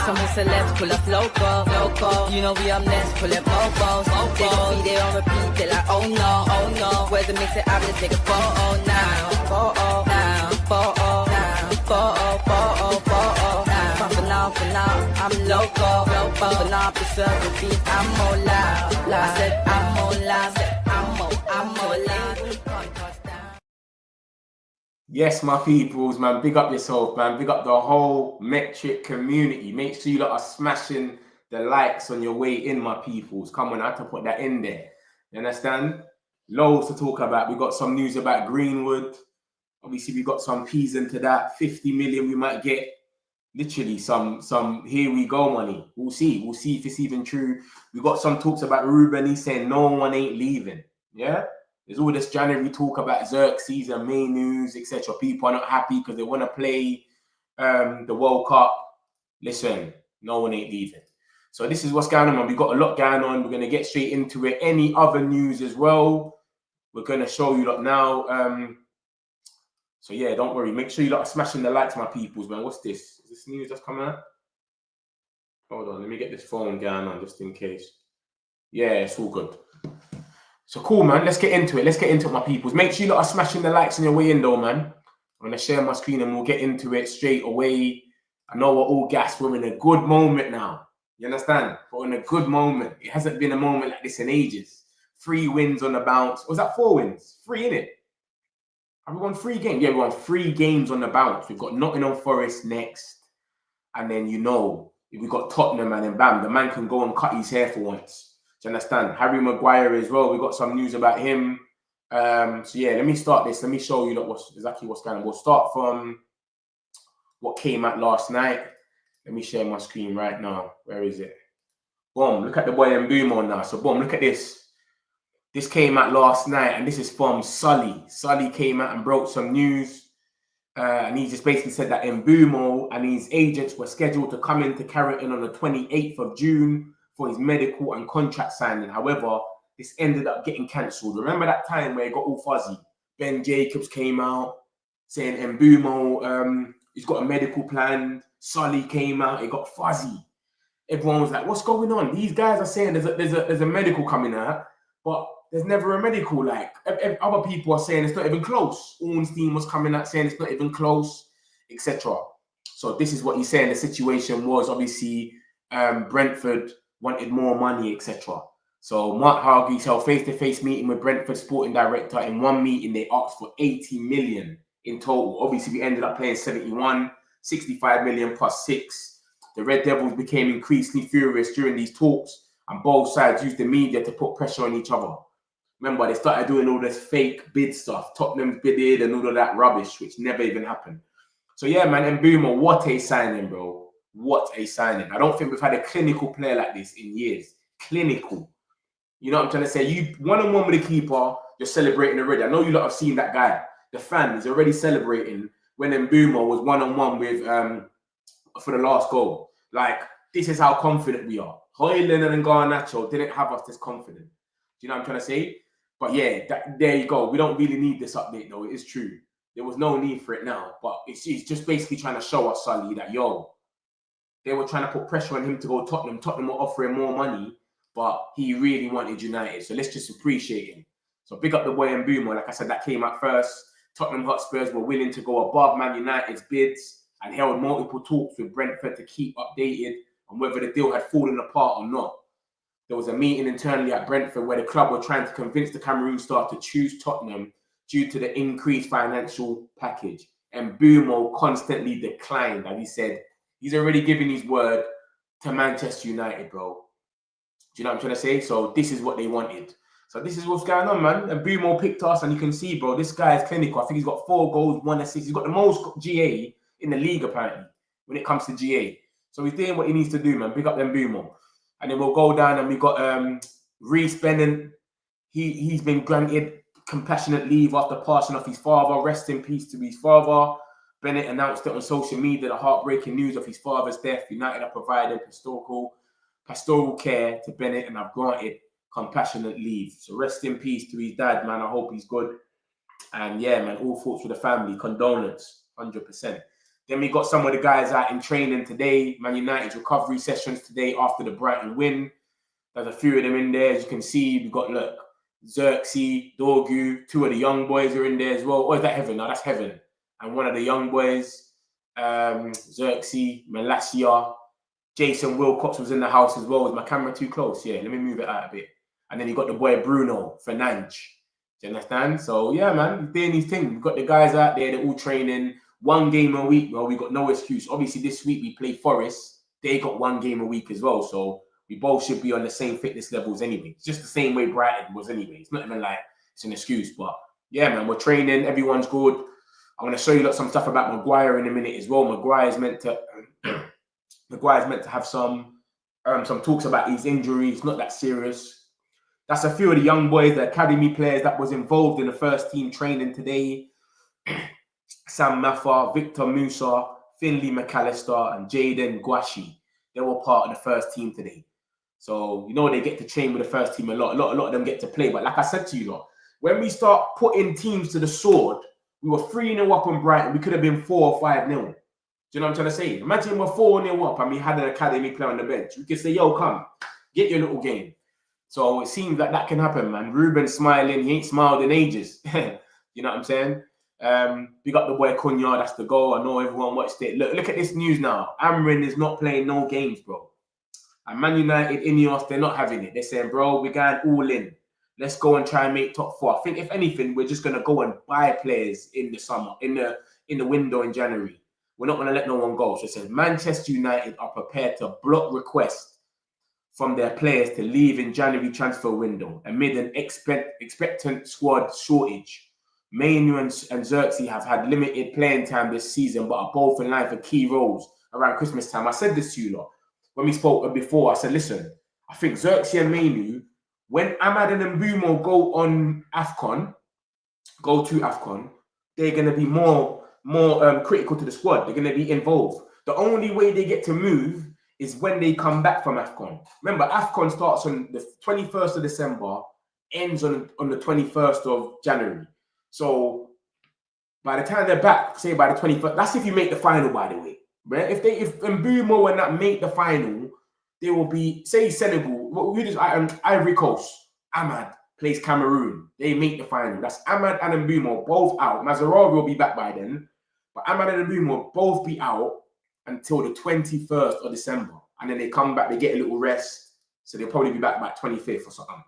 Some celebs pull up loco. You know we up next, pull up mofos. They don't be there on repeat, they like, oh no. Where's the mix it up, let's take a photo now. Photo now, photo now, photo now. But for now, I'm loco. For now, I preserve the beat, I'm more loud. I said I'm more loud, I'm more loud. Yes, my peoples, man, big up yourself, man. Big up the whole Metric community. Make sure you lot are smashing the likes on your way in, my peoples. Come on, I have to put that in there. You understand? Loads to talk about. We got some news about Greenwood. Obviously, we got some peas into that. 50 million we might get. Literally some here we go money. We'll see if it's even true. We got some talks about Ruben. He's saying no one ain't leaving. Yeah. There's all this January talk about Zirkzee and Mainoo, etc. People are not happy because they want to play the World Cup. Listen, no one ain't leaving. So this is what's going on, man. We've got a lot going on. We're going to get straight into it. Any other news as well, we're going to show you lot now. So yeah, don't worry. Make sure you lot are smashing the likes, my peoples, man. What's this? Is this news that's coming out? Hold on, let me get this phone going on just in case. Yeah, it's all good. So cool, man. Let's get into it. Let's get into it, my peoples. Make sure you lot are smashing the likes on your way in, though, man. I'm going to share my screen and we'll get into it straight away. I know we're all gassed. We're in a good moment now. You understand? We're in a good moment. It hasn't been a moment like this in ages. 3 wins on the bounce. Was that 4 wins? 3, innit? Have we won 3 games? Yeah, we won 3 games on the bounce. We've got Nottingham Forest next. And then, you know, we've got Tottenham and then bam, the man can go and cut his hair for once. Do you understand? Harry Maguire as well. We got some news about him. So yeah, let me start this. Let me show you exactly what's going on. We'll start from what came out last night. Let me share my screen right now. Where is it? Boom. Look at the boy Mbumo now. So boom, look at this. This came out last night, and this is from Sully. Sully came out and broke some news. And he just basically said that Mbumo and his agents were scheduled to come into Carrington on the 28th of June for his medical and contract signing. However, this ended up getting cancelled. Remember that time where it got all fuzzy? Ben Jacobs came out saying Mbumo, he's got a medical plan. Sully came out, it got fuzzy. Everyone was like, what's going on? These guys are saying there's a medical coming out, but there's never a medical. Like, other people are saying it's not even close. Ornstein was coming out saying it's not even close, etc. So this is what he's saying. The situation was obviously Brentford wanted more money, etc. So Mark Hargreaves held face-to-face meeting with Brentford sporting director. In one meeting, they asked for 80 million in total. Obviously, we ended up paying 71, 65 million plus 6. The Red Devils became increasingly furious during these talks, and both sides used the media to put pressure on each other. Remember, they started doing all this fake bid stuff. Tottenham bidded and all of that rubbish, which never even happened. So yeah, man, Mbumo, what a signing, bro. What a signing. I don't think we've had a clinical player like this in years. Clinical. You know what I'm trying to say? You one-on-one with the keeper, you're celebrating already. I know you lot have seen that guy. The fans already celebrating when Mbumo was one-on-one with for the last goal. Like, this is how confident we are. Højlund and Garnacho didn't have us this confident. Do you know what I'm trying to say? But yeah, there you go. We don't really need this update, though. It is true. There was no need for it now. But it's just basically trying to show us, Sully, that, yo, they were trying to put pressure on him to go Tottenham. Tottenham were offering more money, but he really wanted United. So let's just appreciate him. So big up the boy Mbumo. Like I said, that came out first. Tottenham Hotspurs were willing to go above Man United's bids and held multiple talks with Brentford to keep updated on whether the deal had fallen apart or not. There was a meeting internally at Brentford where the club were trying to convince the Cameroon star to choose Tottenham due to the increased financial package. And Mbumo constantly declined, as he said. He's already given his word to Manchester United, bro. Do you know what I'm trying to say? So this is what they wanted. So this is what's going on, man. And Mbumo picked us, and you can see, bro, this guy is clinical. I think he's got 4 goals, 1 assist. He's got the most GA in the league, apparently, when it comes to GA. So he's doing what he needs to do, man. Big up them Mbumo. And then we'll go down and we got Reece Bennett. He's been granted compassionate leave after passing off his father. Rest in peace to his father. Bennett announced it on social media, the heartbreaking news of his father's death. United are providing pastoral care to Bennett and have granted compassionate leave. So rest in peace to his dad, man. I hope he's good. And yeah, man, all thoughts for the family. Condolence, 100%. Then we got some of the guys out in training today. Man United's recovery sessions today after the Brighton win. There's a few of them in there. As you can see, we've got, look, Zirkzee, Dorgu, 2 of the young boys are in there as well. Or is that Heaven? No, that's Heaven. And one of the young boys, Zirkzee, Malasia, Jason Wilcox was in the house as well. Is my camera too close? Yeah, let me move it out a bit. And then you got the boy Bruno, Fernandes. Do you understand? So, yeah, man, he's doing his thing. We've got the guys out there, they're all training. 1 game a week, well, we got no excuse. Obviously, this week we play Forest. They got 1 game a week as well. So we both should be on the same fitness levels anyway. It's just the same way Brighton was anyway. It's not even like it's an excuse. But yeah, man, we're training. Everyone's good. I'm going to show you some stuff about Maguire in a minute as well. Maguire's meant to have some talks about his injury. It's not that serious. That's a few of the young boys, the academy players that was involved in the first team training today. Sam Maffa, Victor Musa, Finley McAllister, and Jaden Gwashi. They were part of the first team today. So, you know, they get to train with the first team a lot. A lot of them get to play. But like I said to you, lot, when we start putting teams to the sword, we were 3-0 up on Brighton. We could have been 4 or 5-0. Do you know what I'm trying to say? Imagine we're 4-0 up and we had an academy player on the bench. We could say, yo, come, get your little game. So it seems like that can happen, man. Ruben's smiling. He ain't smiled in ages. You know what I'm saying? Big up the boy Cunha, that's the goal. I know everyone watched it. Look at this news now. Amorim is not playing no games, bro. And Man United, Ineos, they're not having it. They're saying, bro, we're going all in. Let's go and try and make top 4. I think if anything, we're just gonna go and buy players in the summer, in the window in January. We're not gonna let no one go. So it says Manchester United are prepared to block requests from their players to leave in January transfer window amid an expectant squad shortage. Mainoo and Zirkzee have had limited playing time this season, but are both in line for key roles around Christmas time. I said this to you lot when we spoke before. I said, listen, I think Zirkzee and Mainoo, when Ahmad and Mbumo go to AFCON, they're going to be more critical to the squad. They're going to be involved. The only way they get to move is when they come back from AFCON. Remember, AFCON starts on the 21st of December, ends on the 21st of January. So by the time they're back, say by the 21st, that's if you make the final, by the way. Right? If Mbumo and that make the final, they will be, say Senegal, Ivory Coast, Ahmad plays Cameroon. They make the final. That's Ahmad and Mbumo both out. Mazarawi will be back by then. But Ahmad and Mbumo will both be out until the 21st of December. And then they come back, they get a little rest. So they'll probably be back by 25th or something.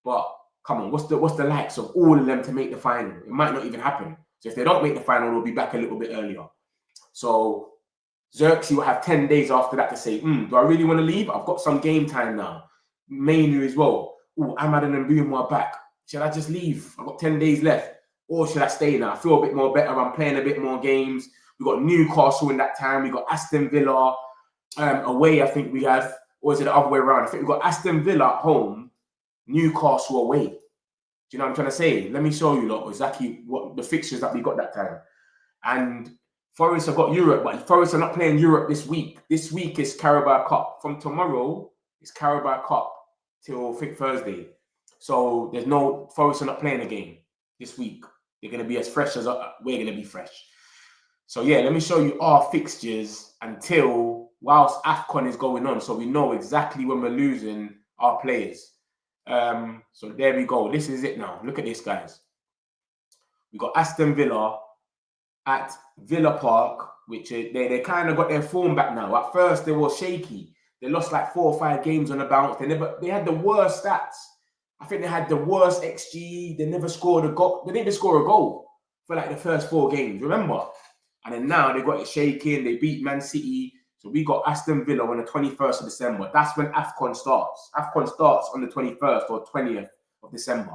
But come on, what's the likes of all of them to make the final? It might not even happen. So if they don't make the final, they'll be back a little bit earlier. So Zirkzee will have 10 days after that to say, do I really want to leave? I've got some game time now. Mainoo as well. Ahmad and Mbumo are back. Should I just leave? I've got 10 days left. Or should I stay now? I feel a bit more better. I'm playing a bit more games. We've got Newcastle in that time. We've got Aston Villa away, I think we have. Or is it the other way around? I think we've got Aston Villa at home, Newcastle away. Do you know what I'm trying to say? Let me show you lot exactly what the fixtures that we got that time. And Forest have got Europe, but Forest are not playing Europe this week. This week is Carabao Cup. From tomorrow, it's Carabao Cup till I think Thursday. So there's no Forest are not playing a game this week. They're going to be as fresh as we're going to be fresh. So yeah, let me show you our fixtures until whilst AFCON is going on, so we know exactly when we're losing our players. So there we go. This is it now. Look at this, guys. We got Aston Villa at Villa Park, which they kind of got their form back now. At first, they were shaky. They lost like 4 or 5 games on the bounce. They had the worst stats. I think they had the worst XG. They never scored a goal. They didn't even score a goal for like the first 4 games, remember? And then now they got it shaking. They beat Man City. So we got Aston Villa on the 21st of December. That's when AFCON starts. AFCON starts on the 21st or 20th of December.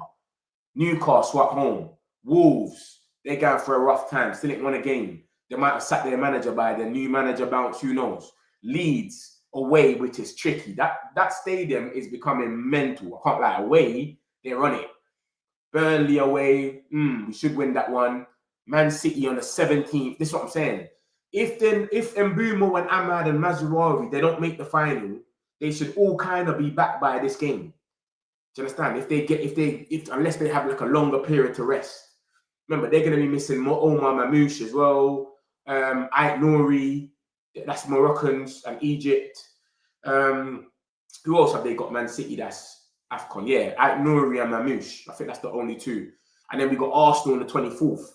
Newcastle at home. Wolves, they're going for a rough time. Still ain't won a game. They might have sacked their manager by the new manager bounce. Who knows? Leeds away, which is tricky. That stadium is becoming mental. I can't lie. Away, they're on it. Burnley away. We should win that one. Man City on the 17th. This is what I'm saying. If Mbumo and Ahmad and Mazraoui, they don't make the final, they should all kind of be back by this game. Do you understand? Unless they have like a longer period to rest. Remember, they're going to be missing Omar Mamouche as well. Ait Nouri, that's Moroccans and Egypt. Who else have they got? Man City, that's AFCON. Yeah, Ait Nouri and Mamouche. I think that's the only two. And then we got Arsenal on the 24th. Do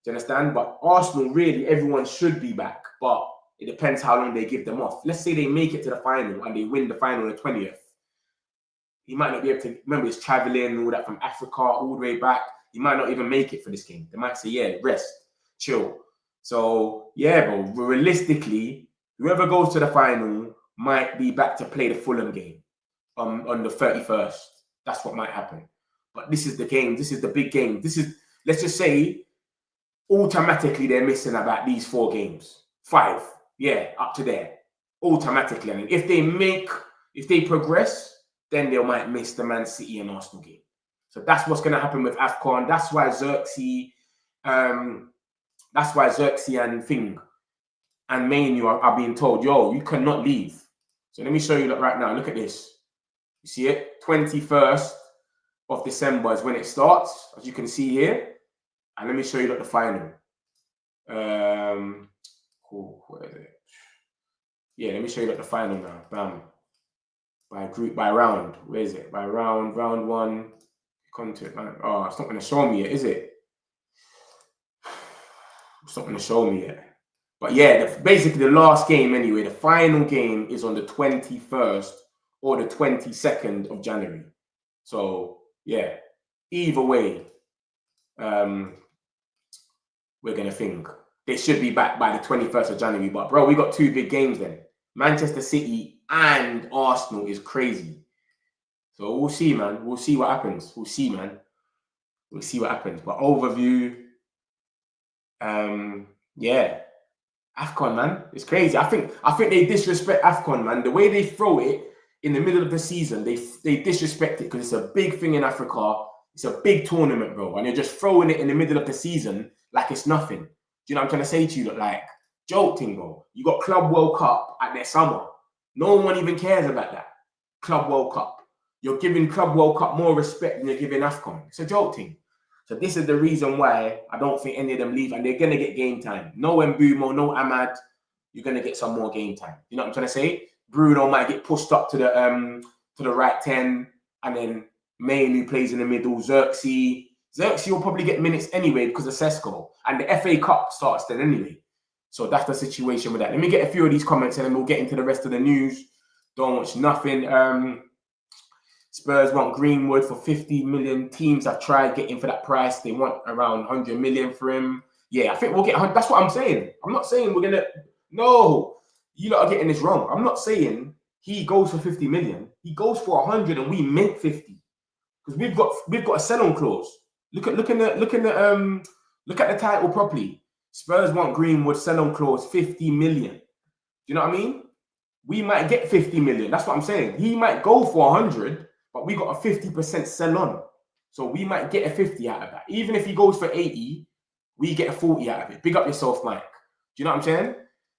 you understand? But Arsenal, really, everyone should be back. But it depends how long they give them off. Let's say they make it to the final and they win the final on the 20th. He might not be able to, remember, he's traveling, all that from Africa, all the way back. He might not even make it for this game. They might say, yeah, rest, chill. So, yeah, bro, realistically, whoever goes to the final might be back to play the Fulham game on the 31st. That's what might happen. But this is the game. This is the big game. This is, let's just say, automatically they're missing about these 4 games. 5. Yeah, up to there. Automatically. I mean, if they progress, then they might miss the Man City and Arsenal game. So that's what's going to happen with AFCON. That's why Zirkzee and Thing and Mainoo are being told, yo, you cannot leave. So let me show you that right now. Look at this. You see it? 21st of December is when it starts, as you can see here. And let me show you the final. Cool. Where is it? Yeah, let me show you the final now. Bam. By group, by round. Where is it? By round 1. Come to it, man. Oh, it's not going to show me yet, is it? It's not going to show me yet. But yeah, basically the last game anyway, the final game is on the 21st or the 22nd of January. So yeah, either way, we're going to think they should be back by the 21st of January. But bro, we got 2 big games then. Manchester City and Arsenal is crazy. So we'll see, man. We'll see what happens. We'll see, man. We'll see what happens. But overview, yeah. AFCON, man. It's crazy. I think they disrespect AFCON, man. The way they throw it in the middle of the season, they disrespect it because it's a big thing in Africa. It's a big tournament, bro. And you're just throwing it in the middle of the season like it's nothing. Do you know what I'm trying to say to you? Like, joke thing, bro. You got Club World Cup at their summer. No one even cares about that. Club World Cup. You're giving Club World Cup more respect than you're giving AFCON. It's a joke thing. So this is the reason why I don't think any of them leave, and they're going to get game time. No Mbumo, no Ahmad. You're going to get some more game time. You know what I'm trying to say? Bruno might get pushed up to the right 10, and then Mainoo plays in the middle. Zirkzee will probably get minutes anyway because of Sesko, and the FA Cup starts then anyway. So that's the situation with that. Let me get a few of these comments, and then we'll get into the rest of the news. Don't watch nothing. Spurs want Greenwood for 50 million. Teams have tried getting for that price. They want around 100 million for him. Yeah, I think we'll get. That's what I'm saying. I'm not saying we're gonna. No, you lot are getting this wrong. I'm not saying he goes for 50 million. He goes for 100, and we mint 50 because we've got a sell-on clause. Look at the title properly. Spurs want Greenwood sell-on clause 50 million. Do you know what I mean? We might get 50 million. That's what I'm saying. He might go for 100. But we got a 50% sell on. So we might get a 50 out of that. Even if he goes for 80, we get a 40 out of it. Big up yourself, Mike. Do you know what I'm saying?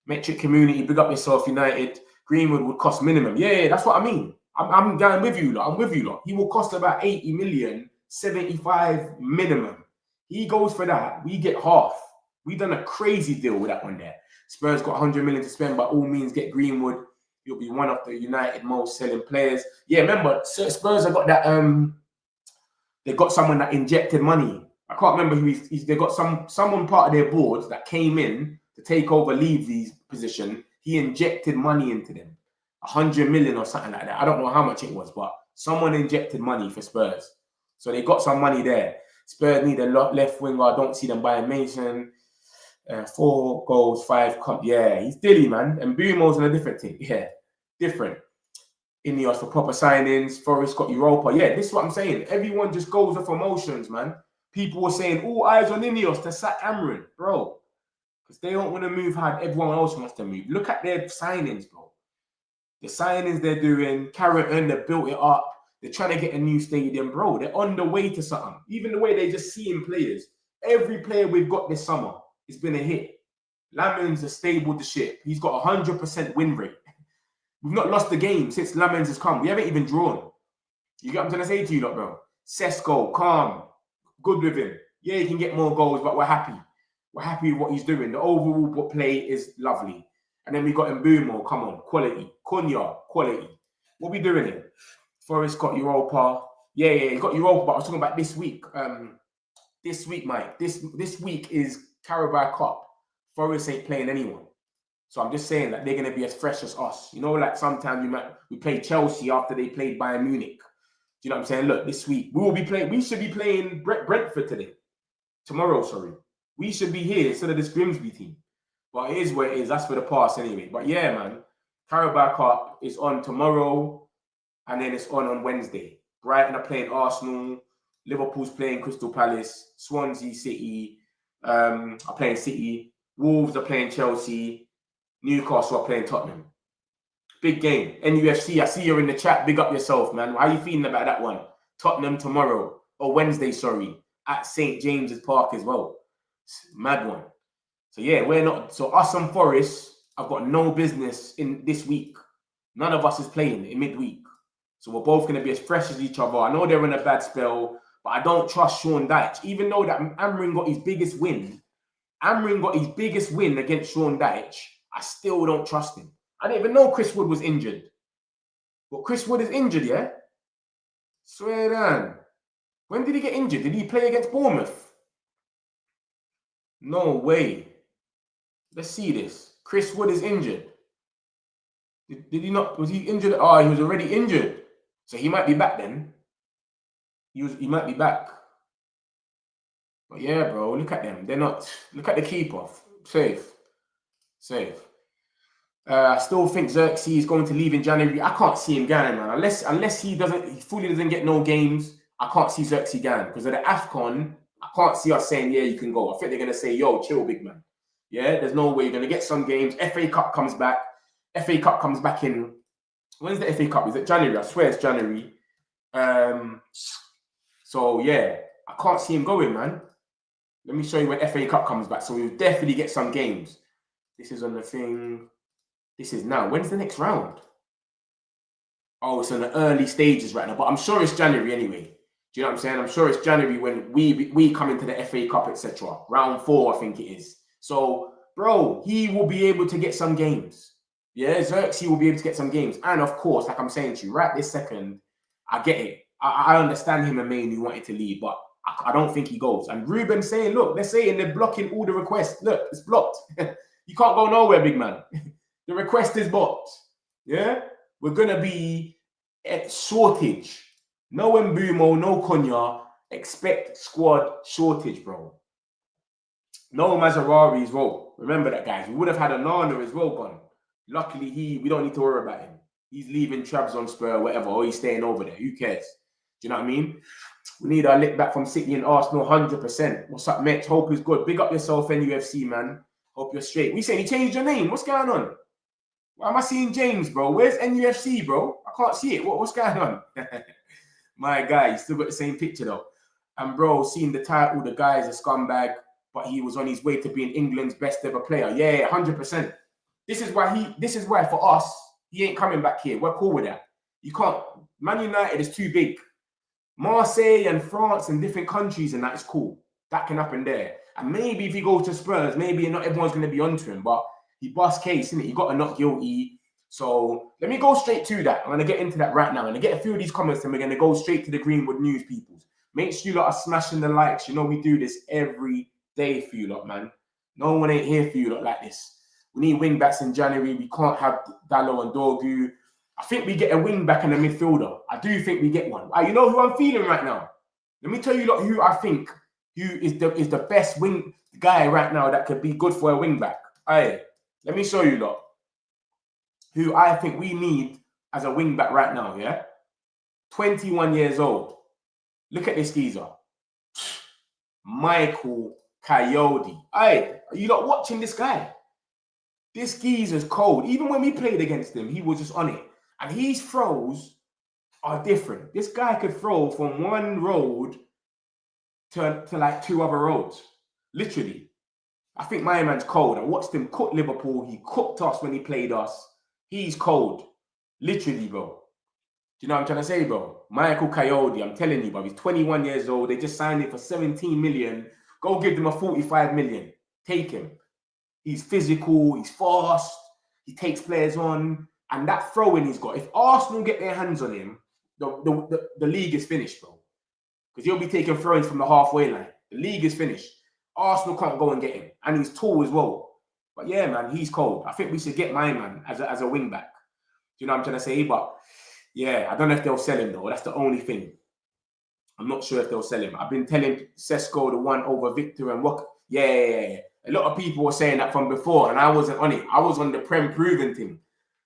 Metric community, big up yourself, United. Greenwood would cost minimum. Yeah, that's what I mean. I'm going with you lot. I'm with you lot. He will cost about 80 million, 75 minimum. He goes for that. We get half. We done a crazy deal with that one there. Spurs got 100 million to spend. By all means, get Greenwood. He'll be one of the United most selling players. Yeah, remember, Spurs have got that. They got someone that injected money. I can't remember who he's. They got someone part of their board that came in to take over Levy's position. He injected money into them, 100 million or something like that. I don't know how much it was, but someone injected money for Spurs, so they got some money there. Spurs need a left winger. I don't see them buying Mason. 4 goals, 5 cup. Yeah, he's dilly, man. And Bumo's on a different thing. Yeah, different. Ineos for proper signings. Forest got Europa. Yeah, this is what I'm saying. Everyone just goes off emotions, man. People were saying, all eyes on Ineos to sack Amorim, bro. Because they don't want to move how everyone else wants to move. Look at their signings, bro. The signings they're doing, Carrington, they built it up. They're trying to get a new stadium, bro. They're on the way to something. Even the way they just seeing players. Every player we've got this summer, it's been a hit. Lamens has stabled the ship. He's got 100% win rate. We've not lost the game since Lamens has come. We haven't even drawn. You get what I'm trying to say to you, lot, bro? Sesko, calm, good with him. Yeah, he can get more goals, but we're happy. We're happy with what he's doing. The overall play is lovely. And then we got Mbumo, come on, quality. Cunha, quality. What we doing here? Forest got Europa. Yeah, he got Europa, but I was talking about this week. This week, Mike. This week is Carabao Cup. Forest ain't playing anyone. So I'm just saying that they're going to be as fresh as us. You know, like sometimes we play Chelsea after they played Bayern Munich. Do you know what I'm saying? Look, this week, we should be playing Brentford today. Tomorrow, sorry. We should be here instead of this Grimsby team. But it is what it is. That's for the past anyway. But yeah, man. Carabao Cup is on tomorrow. And then it's on Wednesday. Brighton are playing Arsenal. Liverpool's playing Crystal Palace. Swansea City are playing City. Wolves are playing Chelsea. Newcastle are playing Tottenham. Big game. NUFC, I see you're in the chat. Big up yourself, man. How are you feeling about that one? Tottenham tomorrow. Or Wednesday, sorry. At St. James's Park as well. Mad one. So yeah, we're not. So us and Forest, I've got no business in this week. None of us is playing in midweek. So we're both going to be as fresh as each other. I know they're in a bad spell, but I don't trust Sean Dyche. Even though that Amorim got his biggest win, against Sean Dyche, I still don't trust him. I didn't even know Chris Wood was injured. But Chris Wood is injured, yeah? Swear down. When did he get injured? Did he play against Bournemouth? No way. Let's see this. Chris Wood is injured. Did he not? Was he injured? Oh, he was already injured. So he might be back then. He might be back. But yeah, bro, look at them. They're not. Look at the keeper. Safe. I still think Zirkzee is going to leave in January. I can't see him going, man. Unless he fully doesn't get no games, I can't see Zirkzee going. Because of the AFCON, I can't see us saying, yeah, you can go. I think they're going to say, yo, chill, big man. Yeah, there's no way you're going to get some games. FA Cup comes back. FA Cup comes back in. When's the FA Cup? Is it January? I swear it's January. So, yeah, I can't see him going, man. Let me show you when FA Cup comes back. So we'll definitely get some games. This is on the thing. This is now. When's the next round? Oh, it's in the early stages right now. But I'm sure it's January anyway. Do you know what I'm saying? I'm sure it's January when we come into the FA Cup, etc. Round 4, I think it is. So, bro, he will be able to get some games. Yeah, Zirkzee will be able to get some games. And of course, like I'm saying to you, right this second, I get it. I understand him and Mainoo wanted to leave, but I don't think he goes. And Ruben saying, look, they're saying they're blocking all the requests. Look, it's blocked. You can't go nowhere, big man. The request is blocked. Yeah? We're going to be at shortage. No Mbumo, no Cunha. Expect squad shortage, bro. No Mazarari as well. Remember that, guys. We would have had a Nana as well gone. Luckily, we don't need to worry about him. He's leaving Trabzon Spur, whatever, or he's staying over there. Who cares? Do you know what I mean? We need our lick back from City and Arsenal 100%. What's up, Mitch? Hope is good. Big up yourself, NUFC, man. Hope you're straight. We saying you changed your name. What's going on? Why am I seeing James, bro? Where's NUFC, bro? I can't see it. What's going on? My guy, you still got the same picture, though. And, bro, seeing the title, the guy is a scumbag, but he was on his way to being England's best ever player. Yeah, 100%. This is why for us, he ain't coming back here. We're cool with that. You can't. Man United is too big. Marseille and France and different countries and that is cool. That can happen there. And maybe if he goes to Spurs, maybe not everyone's going to be onto him, but he bust case, innit? He got a not guilty. So let me go straight to that. I'm going to get into that right now. I'm going to get a few of these comments and we're going to go straight to the Greenwood news, peoples. Make sure you lot are smashing the likes. You know we do this every day for you lot, man. No one ain't here for you lot like this. We need wing backs in January. We can't have Dallo and Dorgu. I think we get a wing back and a midfielder. I do think we get one. You know who I'm feeling right now? Let me tell you lot who I think who is the best wing guy right now that could be good for a wing back. Let me show you lot who I think we need as a wing back right now, yeah? 21 years old. Look at this geezer. Michael Coyote. Are you not watching this guy? This geezer's cold. Even when we played against him, he was just on it. And his throws are different. This guy could throw from one road to like 2 other roads. Literally. I think my man's cold. I watched him cook Liverpool. He cooked us when he played us. He's cold. Literally, bro. Do you know what I'm trying to say, bro? Michael Coyote, I'm telling you, bro. He's 21 years old. They just signed him for 17 million. Go give them a 45 million. Take him. He's physical, he's fast, he takes players on, and that throw-in he's got, if Arsenal get their hands on him, the league is finished, bro. Because he'll be taking throw-ins from the halfway line. The league is finished. Arsenal can't go and get him. And he's tall as well. But yeah, man, he's cold. I think we should get my man as a wing back. Do you know what I'm trying to say? But yeah, I don't know if they'll sell him though. That's the only thing. I'm not sure if they'll sell him. I've been telling Sesko the one over Victor and Walker. Yeah. A lot of people were saying that from before, and I wasn't on it. I was on the Prem proven thing.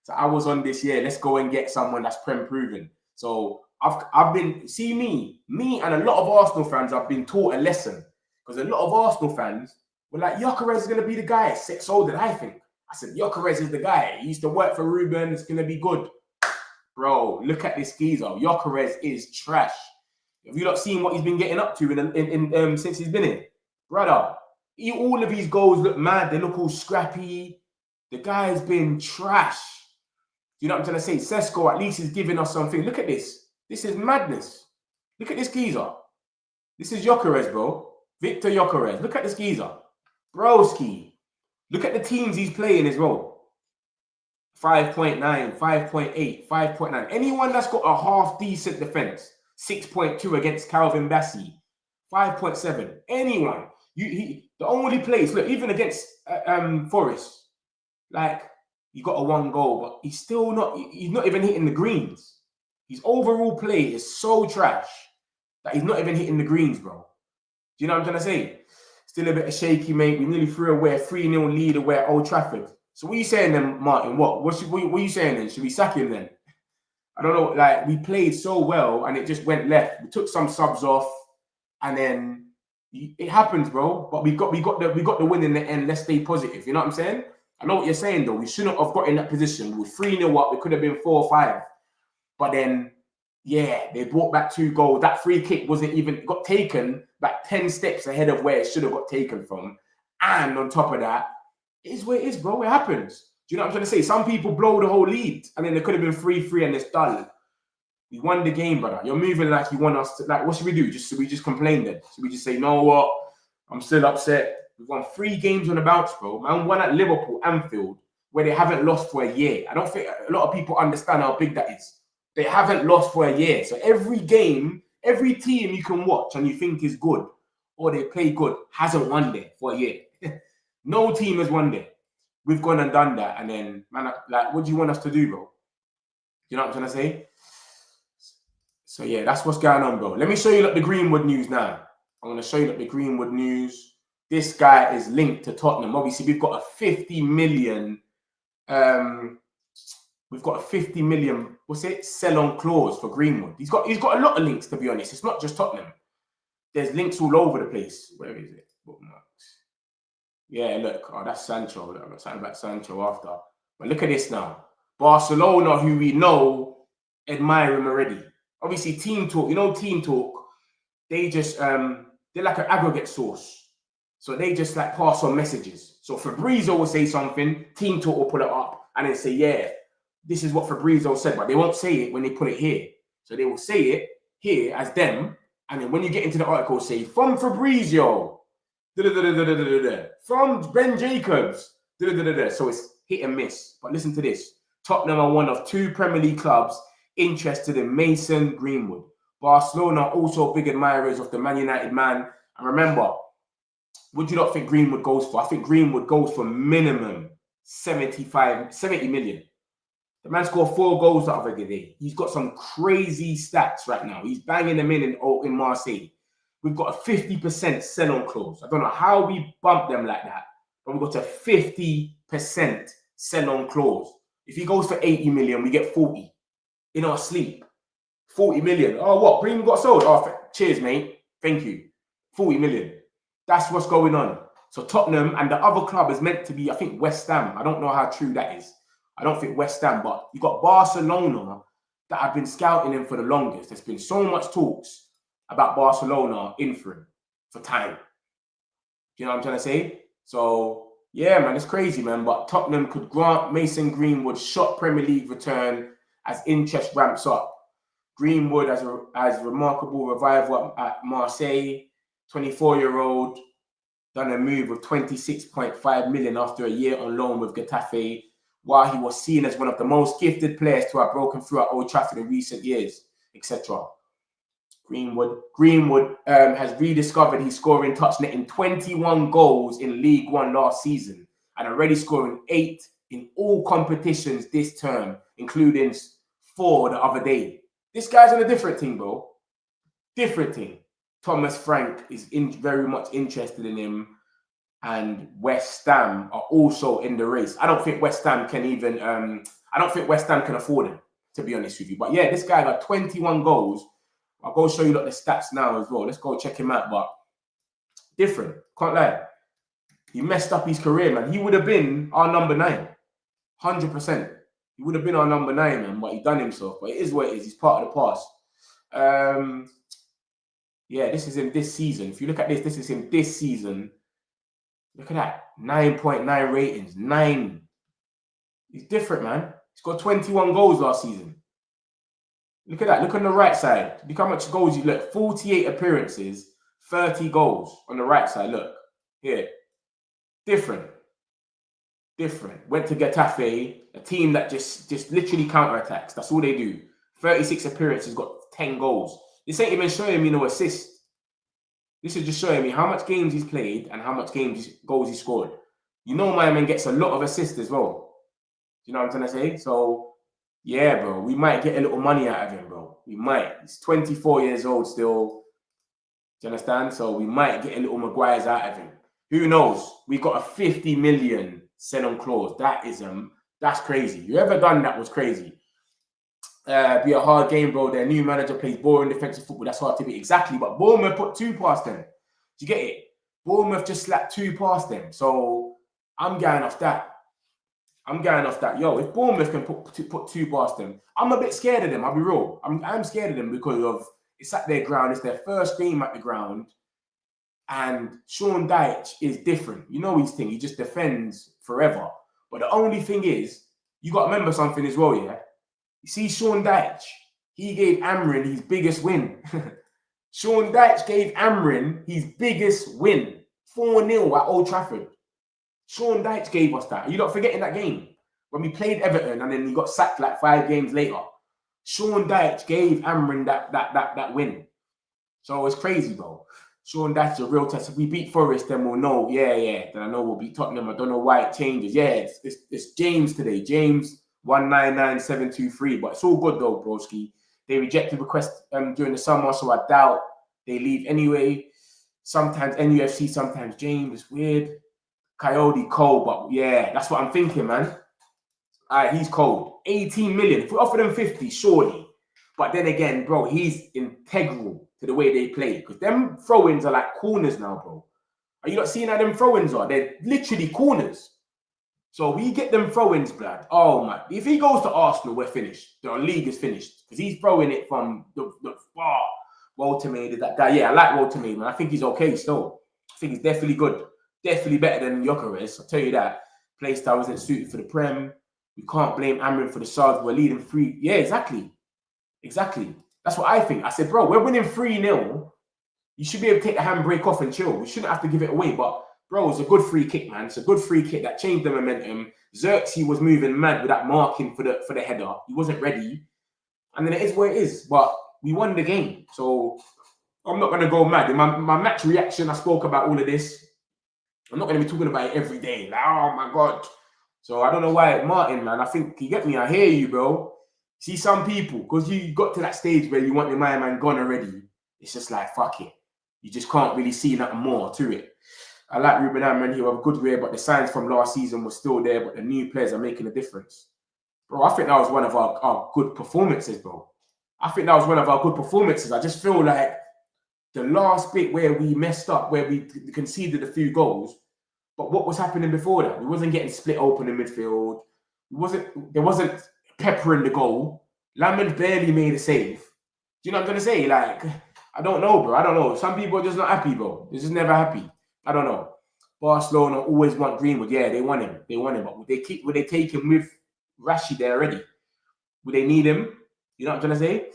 So I was on this year. Let's go and get someone that's Prem proven. So I've been, see me and a lot of Arsenal fans, I've been taught a lesson. Because a lot of Arsenal fans were like, gyokeres is going to be the guy. 6 older, I think. I said, gyokeres is the guy. He used to work for Ruben. It's going to be good. Bro, look at this geezer. gyokeres is trash. Have you not seen what he's been getting up to since he's been in? Brother, all of his goals look mad. They look all scrappy. The guy's been trash. You know what I'm trying to say? Sesko at least is giving us something. Look at this. This is madness. Look at this geezer. This is gyokeres, bro. Victor gyokeres. Look at this geezer. Broski. Look at the teams he's playing as well. 5.9, 5.8, 5.9. Anyone that's got a half-decent defense. 6.2 against Calvin Bassey. 5.7. Anyone. The only place, look, even against Forest, like, he got a 1 goal, but he's not even hitting the greens. His overall play is so trash that he's not even hitting the greens, bro. Do you know what I'm trying to say? Still a bit of shaky, mate. We nearly threw away a 3-0 lead away at Old Trafford. So what are you saying then, Martin? What are you saying then? Should we sack him then? I don't know. Like, we played so well and it just went left. We took some subs off and then it happens, bro. But we got the win in the end. Let's stay positive. You know what I'm saying? I know what you're saying, though. We shouldn't have got in that position. We were 3-0 up. It could have been 4 or 5. But then, yeah, they brought back 2 goals. That free kick got taken back 10 steps ahead of where it should have got taken from. And on top of that, it is where it is, bro. It happens. Do you know what I'm trying to say? Some people blow the whole lead. And then there could have been 3-3 and it's done. We won the game, brother. You're moving like you want us to. Like, what should we do? Should we just complain then? Should we just say, you know what? I'm still upset. We've won 3 games on the bounce, bro. Man, one at Liverpool, Anfield, where they haven't lost for a year. I don't think a lot of people understand how big that is. They haven't lost for a year. So every game, every team you can watch and you think is good or they play good hasn't won there for a year. No team has won there. We've gone and done that. And then, man, like, what do you want us to do, bro? You know what I'm trying to say? So, yeah, that's what's going on, bro. Let me show you the Greenwood news now. I'm going to show you the Greenwood news. This guy is linked to Tottenham. Obviously, we've got a 50 million... we've got a 50 million, sell-on clause for Greenwood. He's got a lot of links, to be honest. It's not just Tottenham. There's links all over the place. Where is it? Bookmarks. Yeah, look. Oh, that's Sancho. I've got something about Sancho after. But look at this now. Barcelona, who we know, admire him already. Obviously, Team Talk. You know Team Talk? They just, they're like an aggregate source. So they just like pass on messages. So Fabrizio will say something, Team Talk will pull it up and then say, yeah, this is what Fabrizio said, but they won't say it when they put it here. So they will say it here as them, and then when you get into the article, say, from Fabrizio, from Ben Jacobs, so it's hit and miss. But listen to this. Tottenham are one of 2 Premier League clubs interested in Mason Greenwood. Barcelona are also big admirers of the Man United man. And remember, what do you not think Greenwood goes for? I think Greenwood goes for minimum 70 million. The man scored 4 goals the other day. He's got some crazy stats right now. He's banging them in Marseille. We've got a 50% sell-on clause. I don't know how we bumped them like that, but we've got a 50% sell-on clause. If he goes for 80 million, we get 40 in our sleep. 40 million. Oh, what? Greenwood got sold? Oh, cheers, mate. Thank you. 40 million. That's what's going on. So Tottenham and the other club is meant to be, I think, West Ham. I don't know how true that is. I don't think West Ham, but you've got Barcelona that have been scouting him for the longest. There's been so much talks about Barcelona in for him for time. You know what I'm trying to say? So, yeah, man, it's crazy, man. But Tottenham could grant Mason Greenwood shot Premier League return as interest ramps up. Greenwood has remarkable revival at Marseille, 24-year-old. done a move of 26.5 million after a year on loan with Getafe, while he was seen as one of the most gifted players to have broken through at Old Trafford in recent years, etc. Greenwood has rediscovered his scoring touch, netting 21 goals in League One last season and already scoring 8 in all competitions this term, including 4 the other day. This guy's on a different thing, bro. Different thing. Thomas Frank is very much interested in him, and West Ham are also in the race. I don't think West Ham can even. I don't think West Ham can afford him, to be honest with you. But yeah, this guy got 21 goals. I'll go show you the stats now as well. Let's go check him out. But different, can't lie. He messed up his career, man. He would have been our number 9, 100%. He would have been our number 9, man. But he done himself. But it is what it is. He's part of the past. Yeah, this is him this season. If you look at this, this is him this season. Look at that. 9.9 ratings. 9. He's different, man. He's got 21 goals last season. Look at that. Look on the right side. Look how much goals you look. 48 appearances, 30 goals on the right side. Look. Here. Different. Different. Went to Getafe, a team that just literally counterattacks. That's all they do. 36 appearances, got 10 goals. This ain't even showing me no assist. This is just showing me how much games he's played and how much goals he scored. You know my man gets a lot of assists as well. You know what I'm trying to say? So, yeah, bro, we might get a little money out of him, bro. We might. He's 24 years old still. Do you understand? So we might get a little Maguires out of him. Who knows? We got a 50 million sell-on clause. That's crazy. Whoever done that was crazy. Be a hard game, bro. Their new manager plays boring defensive football. That's hard to beat. Exactly. But Bournemouth put 2 past them. Do you get it? Bournemouth just slapped 2 past them. So I'm going off that. Yo, if Bournemouth can put 2 past them, I'm a bit scared of them. I'll be real. I'm scared of them because of it's at their ground. It's their first game at the ground. And Sean Dyche is different. You know his thing. He just defends forever. But the only thing is, you got to remember something as well, yeah? You see Sean Dyche, he gave Amorim his biggest win. Sean Dyche gave Amorim his biggest win. 4-0 at Old Trafford. Sean Dyche gave us that. You're not forgetting that game. When we played Everton and then he got sacked like 5 games later. Sean Dyche gave Amorim that win. So it's crazy, bro. Sean Dyche is a real test. If we beat Forest, then we'll know. Yeah. Then I know we'll beat Tottenham. I don't know why it changes. Yeah, it's James today. James 199723. But it's all good though, broski. They rejected requests during the summer, so I doubt they leave anyway. Sometimes NUFC, sometimes James. It's weird. Coyote cold, but yeah, that's what I'm thinking, man. All right, he's cold. 18 million. If we offer them 50, surely. But then again, bro, he's integral to the way they play. Because them throw-ins are like corners now, bro. Are you not seeing how them throw-ins are? They're literally corners. So we get them throw-ins, blood. Oh, my. If he goes to Arsenal, we're finished. The league is finished. Because he's throwing it from the far. Walter May did that guy. Yeah, I like Walter May, man. I think he's okay still. I think he's definitely good. Definitely better than gyokeres. I'll tell you that. Play style isn't suited for the Prem. We can't blame Amorim for the Sards. We're leading 3. Yeah, exactly. Exactly. That's what I think. I said, bro, we're winning 3-0. You should be able to take the handbrake off and chill. We shouldn't have to give it away. But, bro, it's a good free kick, man. It's a good free kick that changed the momentum. Zirkzee was moving mad with that marking for the header. He wasn't ready. And then it is what it is. But we won the game. So I'm not going to go mad. In my match reaction, I spoke about all of this. I'm not going to be talking about it every day. Like, oh, my God. So I don't know why, Martin, man. I think, you get me? I hear you, bro. See, some people, because you got to that stage where you want your man gone already, it's just like, fuck it. You just can't really see nothing more to it. I like Ruben Amorim. He had a good career, but the signs from last season were still there, but the new players are making a difference. Bro, I think that was one of our good performances, bro. I think that was one of our good performances. I just feel like the last bit where we messed up, where we conceded a few goals, but what was happening before that? We wasn't getting split open in midfield. There wasn't pepper in the goal. Lamond barely made a save. Do you know what I'm going to say? Like, I don't know, bro. I don't know. Some people are just not happy, bro. They're just never happy. I don't know. Barcelona always want Greenwood. Yeah, they want him. But would they take him with Rashford there already? Would they need him? You know what I'm trying to say?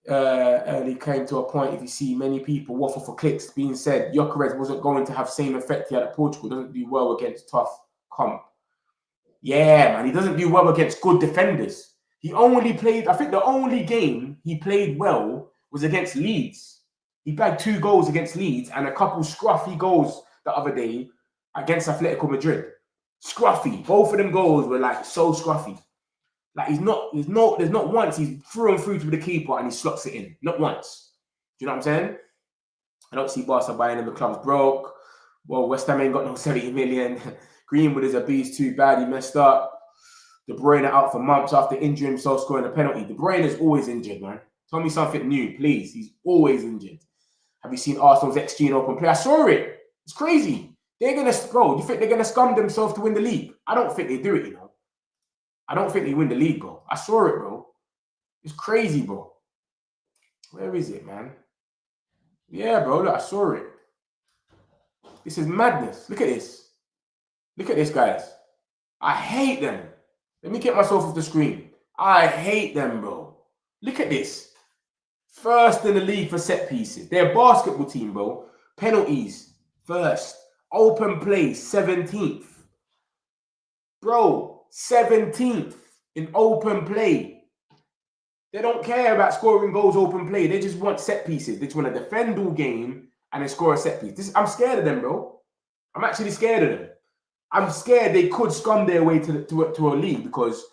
Early came to a point, if you see many people waffle for clicks, being said, Gyokeres wasn't going to have same effect he had at Portugal, doesn't do well against tough comp. Yeah, man, he doesn't do well against good defenders. He only played, I think the only game he played well was against Leeds. He bagged 2 goals against Leeds and a couple scruffy goals the other day against Atletico Madrid. Scruffy. Both of them goals were like so scruffy. Like there's not once he's through and through to the keeper and he slots it in. Not once. Do you know what I'm saying? I don't see Barca buying him. The club's broke. Well, West Ham ain't got no 70 million. Greenwood is a beast too bad. He messed up. De Bruyne out for months after injuring himself, scoring a penalty. De Bruyne is always injured, man. Tell me something new, please. He's always injured. Have you seen Arsenal's XG in open play? I saw it. It's crazy. They're going to, bro, do you think they're going to scum themselves to win the league? I don't think they do it, you know. I don't think they win the league, bro. I saw it, bro. It's crazy, bro. Where is it, man? Yeah, bro, look, I saw it. This is madness. Look at this. Look at this, guys. I hate them. Let me get myself off the screen. I hate them, bro. Look at this. First in the league for set pieces. They're a basketball team, bro. Penalties, first. Open play, 17th. Bro, 17th in open play. They don't care about scoring goals open play. They just want set pieces. They just want to defend all game and then score a set piece. I'm scared of them, bro. I'm actually scared of them. I'm scared they could scum their way to a league because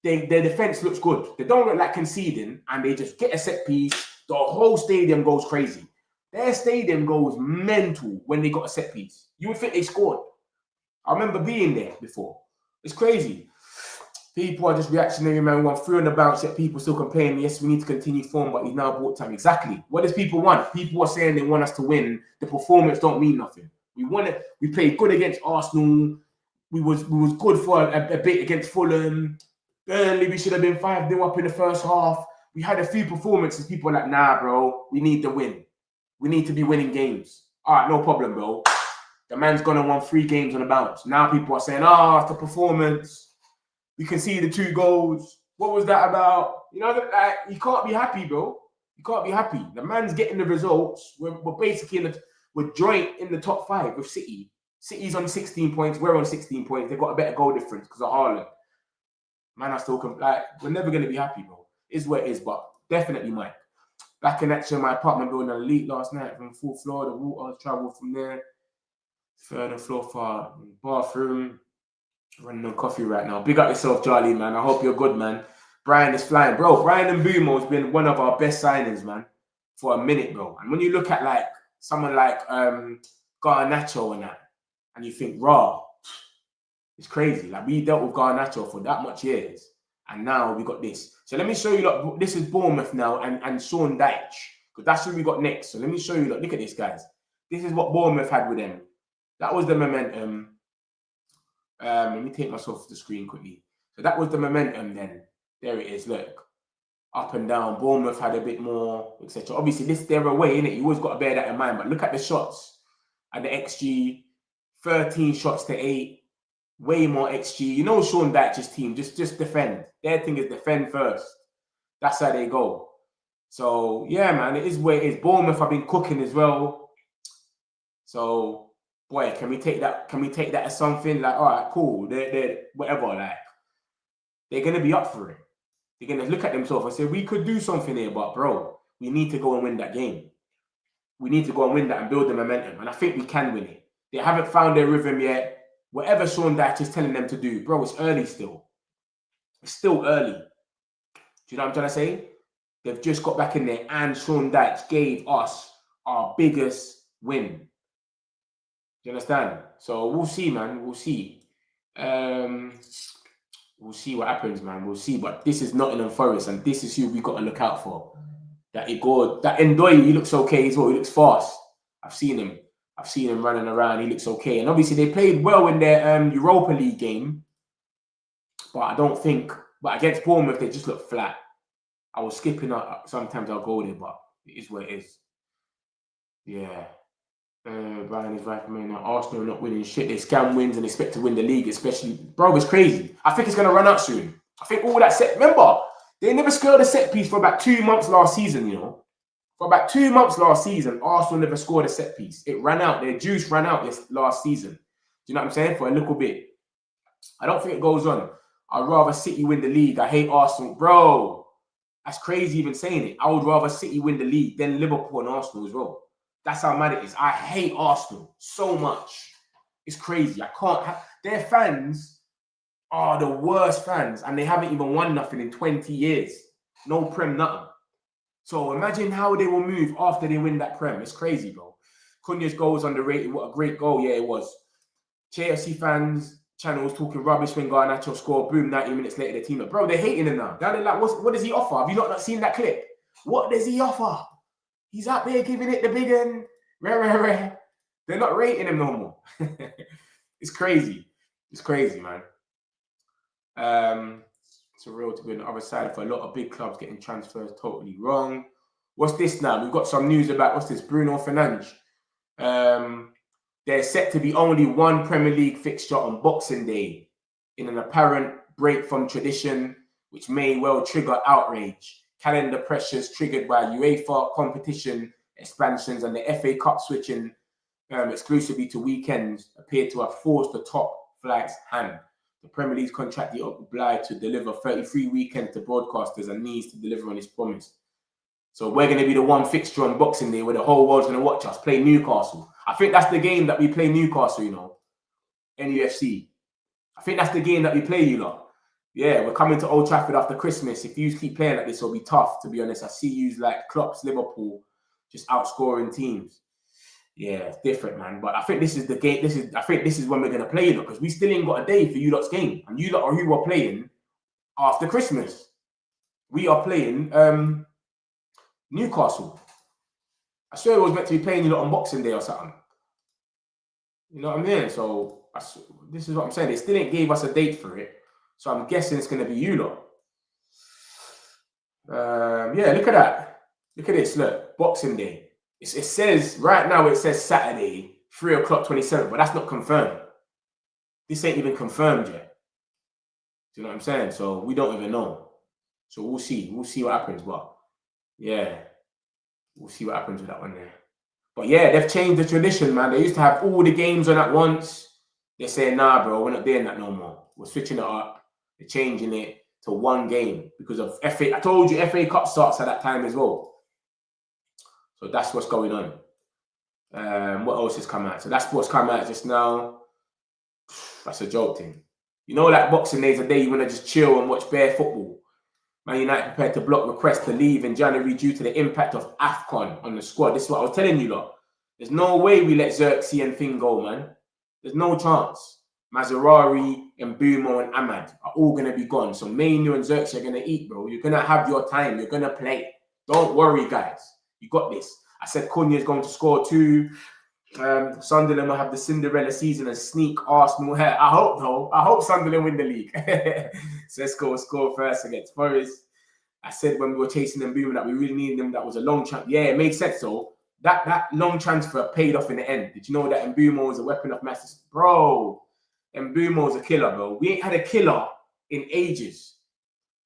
their defense looks good. They don't look like conceding and they just get a set piece. The whole stadium goes crazy. Their stadium goes mental when they got a set piece. You would think they scored. I remember being there before. It's crazy. People are just reactionary, man. We're through on the bounce, yet people still complaining. Yes, we need to continue form, but he's now bought time. Exactly. What does people want? People are saying they want us to win. The performance don't mean nothing. We won it. We played good against Arsenal. We was good for a bit against Fulham. Burnley, we should have been 5-0 up in the first half. We had a few performances. People are like, nah, bro, we need to win. We need to be winning games. All right, no problem, bro. The man's gonna won 3 games on the bounce. Now people are saying, it's the performance. We can see the 2 goals. What was that about? You know, like, you can't be happy, bro. You can't be happy. The man's getting the results. We're basically we're joint in the top 5 with City. City's on 16 points. We're on 16 points. They've got a better goal difference because of Haaland. Man, I still we're never going to be happy, bro. It's what it is, but definitely mine. Back in action, my apartment building an elite last night from 4th floor. The water traveled from there. 3rd floor for bathroom. Running on coffee right now. Big up yourself, Charlie, man. I hope you're good, man. Brian is flying. Bro, Brian Mbeumo has been one of our best signings, man, for a minute, bro. And when you look at, like, someone like Garnacho and that, and you think, raw, it's crazy. Like, we dealt with Garnacho for that much years, and now we got this. So let me show you, look, this is Bournemouth now and Sean Dyche, because that's who we got next. So let me show you, look at this, guys. This is what Bournemouth had with them. That was the momentum. Let me take myself off the screen quickly. So that was the momentum then. There it is, look. Up and down. Bournemouth had a bit more, etc. Obviously, they're away, innit? You always got to bear that in mind. But look at the shots and the XG. 13 shots to 8. Way more XG. You know Sean Dyche's team. Just defend. Their thing is defend first. That's how they go. So, yeah, man. It is where it is. Bournemouth have been cooking as well. So... boy, can we take that? Can we take that as something like, all right, cool, they're whatever, like they're gonna be up for it. They're gonna look at themselves and say, we could do something here, but bro, we need to go and win that game. We need to go and win that and build the momentum, and I think we can win it. They haven't found their rhythm yet. Whatever Sean Dyche is telling them to do, bro, it's early still. It's still early. Do you know what I'm trying to say? They've just got back in there, and Sean Dyche gave us our biggest win. Do you understand? So we'll see, man. We'll see. We'll see what happens, man. We'll see. But this is Nottingham Forest, and this is who we got to look out for. That Ndoye, he looks okay as well. He looks fast. I've seen him running around. He looks okay. And obviously they played well in their Europa League game. But I don't think. But against Bournemouth, they just look flat. I was skipping up. Sometimes I'll go there, but it is what it is. Yeah. Brian is right, man. Arsenal are not winning shit. They scam wins and expect to win the league, especially. Bro, it's crazy. I think it's going to run out soon. I think all that set. Remember, They never scored a set piece for about 2 months last season, you know. For about 2 months last season, Arsenal never scored a set piece. It ran out. Their juice ran out this last season. Do you know what I'm saying? For a little bit. I don't think it goes on. I'd rather City win the league. I hate Arsenal. Bro, that's crazy even saying it. I would rather City win the league than Liverpool and Arsenal as well. That's how mad it is. I hate Arsenal so much. It's crazy. I can't have... Their fans are the worst fans, and they haven't even won nothing in 20 years. No Prem, nothing. So imagine how they will move after they win that Prem. It's crazy, bro. Cunha's goal was underrated. What a great goal. Yeah, it was. Chelsea fans, channels talking rubbish when Garnacho scored. Boom, 90 minutes later, the team. Bro, they're hating him now. They're like, what does he offer? Have you not seen that clip? What does he offer? He's out there giving it the big one. Rare. They're not rating him no more. It's crazy. It's crazy, man. It's a real to be on the other side for a lot of big clubs getting transfers totally wrong. What's this now? We've got some news about, what's this? Bruno Fernandes. There's set to be only one Premier League fixture on Boxing Day in an apparent break from tradition, which may well trigger outrage. Calendar pressures triggered by UEFA competition expansions and the FA Cup switching exclusively to weekends appear to have forced the top flag's hand. The Premier League's contract is obliged to deliver 33 weekends to broadcasters and needs to deliver on its promise. So we're going to be the one fixture on Boxing Day where the whole world's going to watch us play Newcastle. I think that's the game that we play Newcastle, you know, NUFC. I think that's the game that we play, you lot. Yeah, we're coming to Old Trafford after Christmas. If you keep playing like this, it'll be tough, to be honest. I see you like Klopp's Liverpool just outscoring teams. Yeah, it's different, man. But I think this is the game. I think this is when we're going to play, you lot, because we still ain't got a day for you lot's game. And you lot are who are playing after Christmas. We are playing Newcastle. I swear it was meant to be playing you lot on Boxing Day or something. You know what I mean? So this is what I'm saying. They still ain't gave us a date for it. So I'm guessing it's going to be you lot. Yeah, look at that. Look at this. Look, Boxing Day. It says, right now it says Saturday, 3 o'clock 27, but that's not confirmed. This ain't even confirmed yet. Do you know what I'm saying? So we don't even know. So we'll see. We'll see what happens. But yeah, we'll see what happens with that one there. But yeah, they've changed the tradition, man. They used to have all the games on at once. They're saying, nah, bro, we're not doing that no more. We're switching it up. They're changing it to one game because of FA. I told you FA Cup starts at that time as well. So that's what's going on. What else has come out? So that's what's come out just now. That's a joke thing. You know, like Boxing Day is a day you want to just chill and watch bare football. Man United prepared to block requests to leave in January due to the impact of AFCON on the squad. This is what I was telling you lot. There's no way we let Zirkzee and Thing go, man. There's no chance. Mazarari and Mbumo and Ahmad are all going to be gone. So Mainoo and Zirkzee are going to eat, bro. You're going to have your time. You're going to play. Don't worry, guys. You got this. I said Cunha is going to score 2. Sunderland will have the Cinderella season and sneak Arsenal here. I hope, though. I hope Sunderland win the league. Sesko will score first against Forest. I said when we were chasing them booming that we really needed them. That was a long transfer. Yeah, it made sense, though. That long transfer paid off in the end. Did you know that Mbumo is a weapon of mass? Bro, Mbumo is a killer, bro. We ain't had a killer in ages.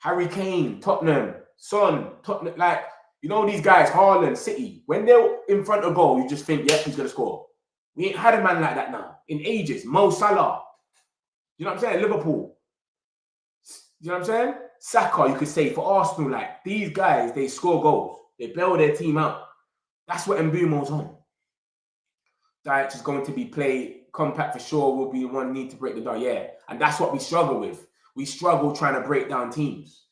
Harry Kane, Tottenham, Son, Tottenham, like... You know these guys, Haaland, City, when they're in front of goal, you just think, yeah, he's going to score. We ain't had a man like that now in ages. Mo Salah. You know what I'm saying? Liverpool. You know what I'm saying? Saka, you could say, for Arsenal, like, these guys, they score goals. They bail their team out. That's what Mbumo's on. Diet is going to be played compact for sure. Will be the one need to break the down. Yeah. And that's what we struggle with. We struggle trying to break down teams.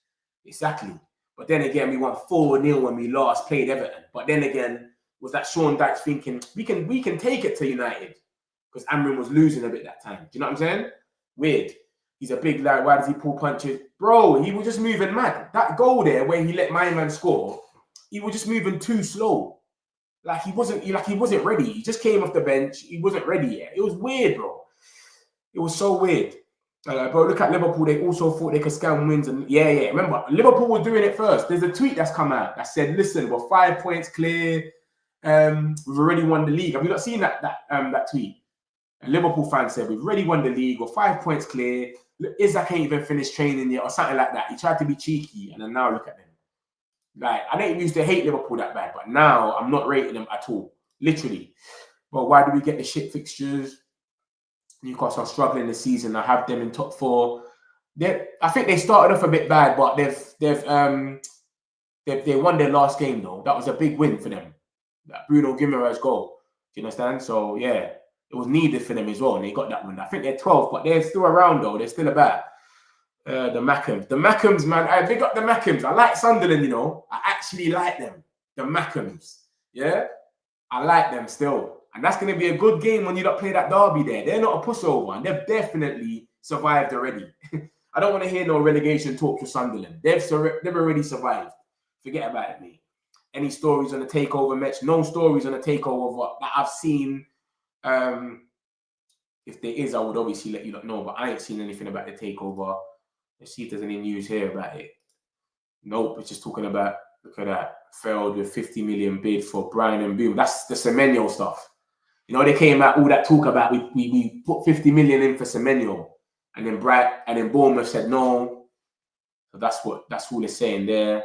Exactly. But then again, we won 4-0 when we last played Everton. But then again, was that Sean Dyche thinking, we can take it to United? Because Amorim was losing a bit that time. Do you know what I'm saying? Weird. He's a big lad. Why does he pull punches? Bro, he was just moving mad. That goal there where he let my man score, he was just moving too slow. Like he wasn't ready. He just came off the bench. He wasn't ready yet. It was weird, bro. It was so weird. Bro, look at Liverpool. They also thought they could scam wins. And yeah. Remember, Liverpool was doing it first. There's a tweet that's come out that said, listen, we're 5 points clear. We've already won the league. Have you not seen that tweet? A Liverpool fan said, we've already won the league. We're 5 points clear. Isaac ain't even finished training yet or something like that. He tried to be cheeky, and then now look at them. Like, I didn't used to hate Liverpool that bad, but now I'm not rating them at all. Literally. But why do we get the shit fixtures? Newcastle are struggling this season. I have them in top 4. I think they started off a bit bad, but they won their last game though. That was a big win for them. That Bruno Guimaraes goal. Do you understand? So yeah, it was needed for them as well, and they got that one. I think they're 12, but they're still around though. They're still about. The Mackhams, man. I big up the Mackhams. I like Sunderland, you know. I actually like them. The Mackhams. Yeah? I like them still. And that's going to be a good game when you don't play that derby there. They're not a pushover, and they've definitely survived already. I don't want to hear no relegation talk to Sunderland. They've already survived. Forget about it, mate. Any stories on the takeover match? No stories on the takeover that I've seen. If there is, I would obviously let you know, but I ain't seen anything about the takeover. Let's see if there's any news here about it. Nope, it's just talking about, look at that, failed with 50 million bid for Brian and Boom. That's the Semenyo stuff. You know, they came out, all that talk about, we put 50 million in for Semenyo, and then Bournemouth said no. So that's all they're saying there.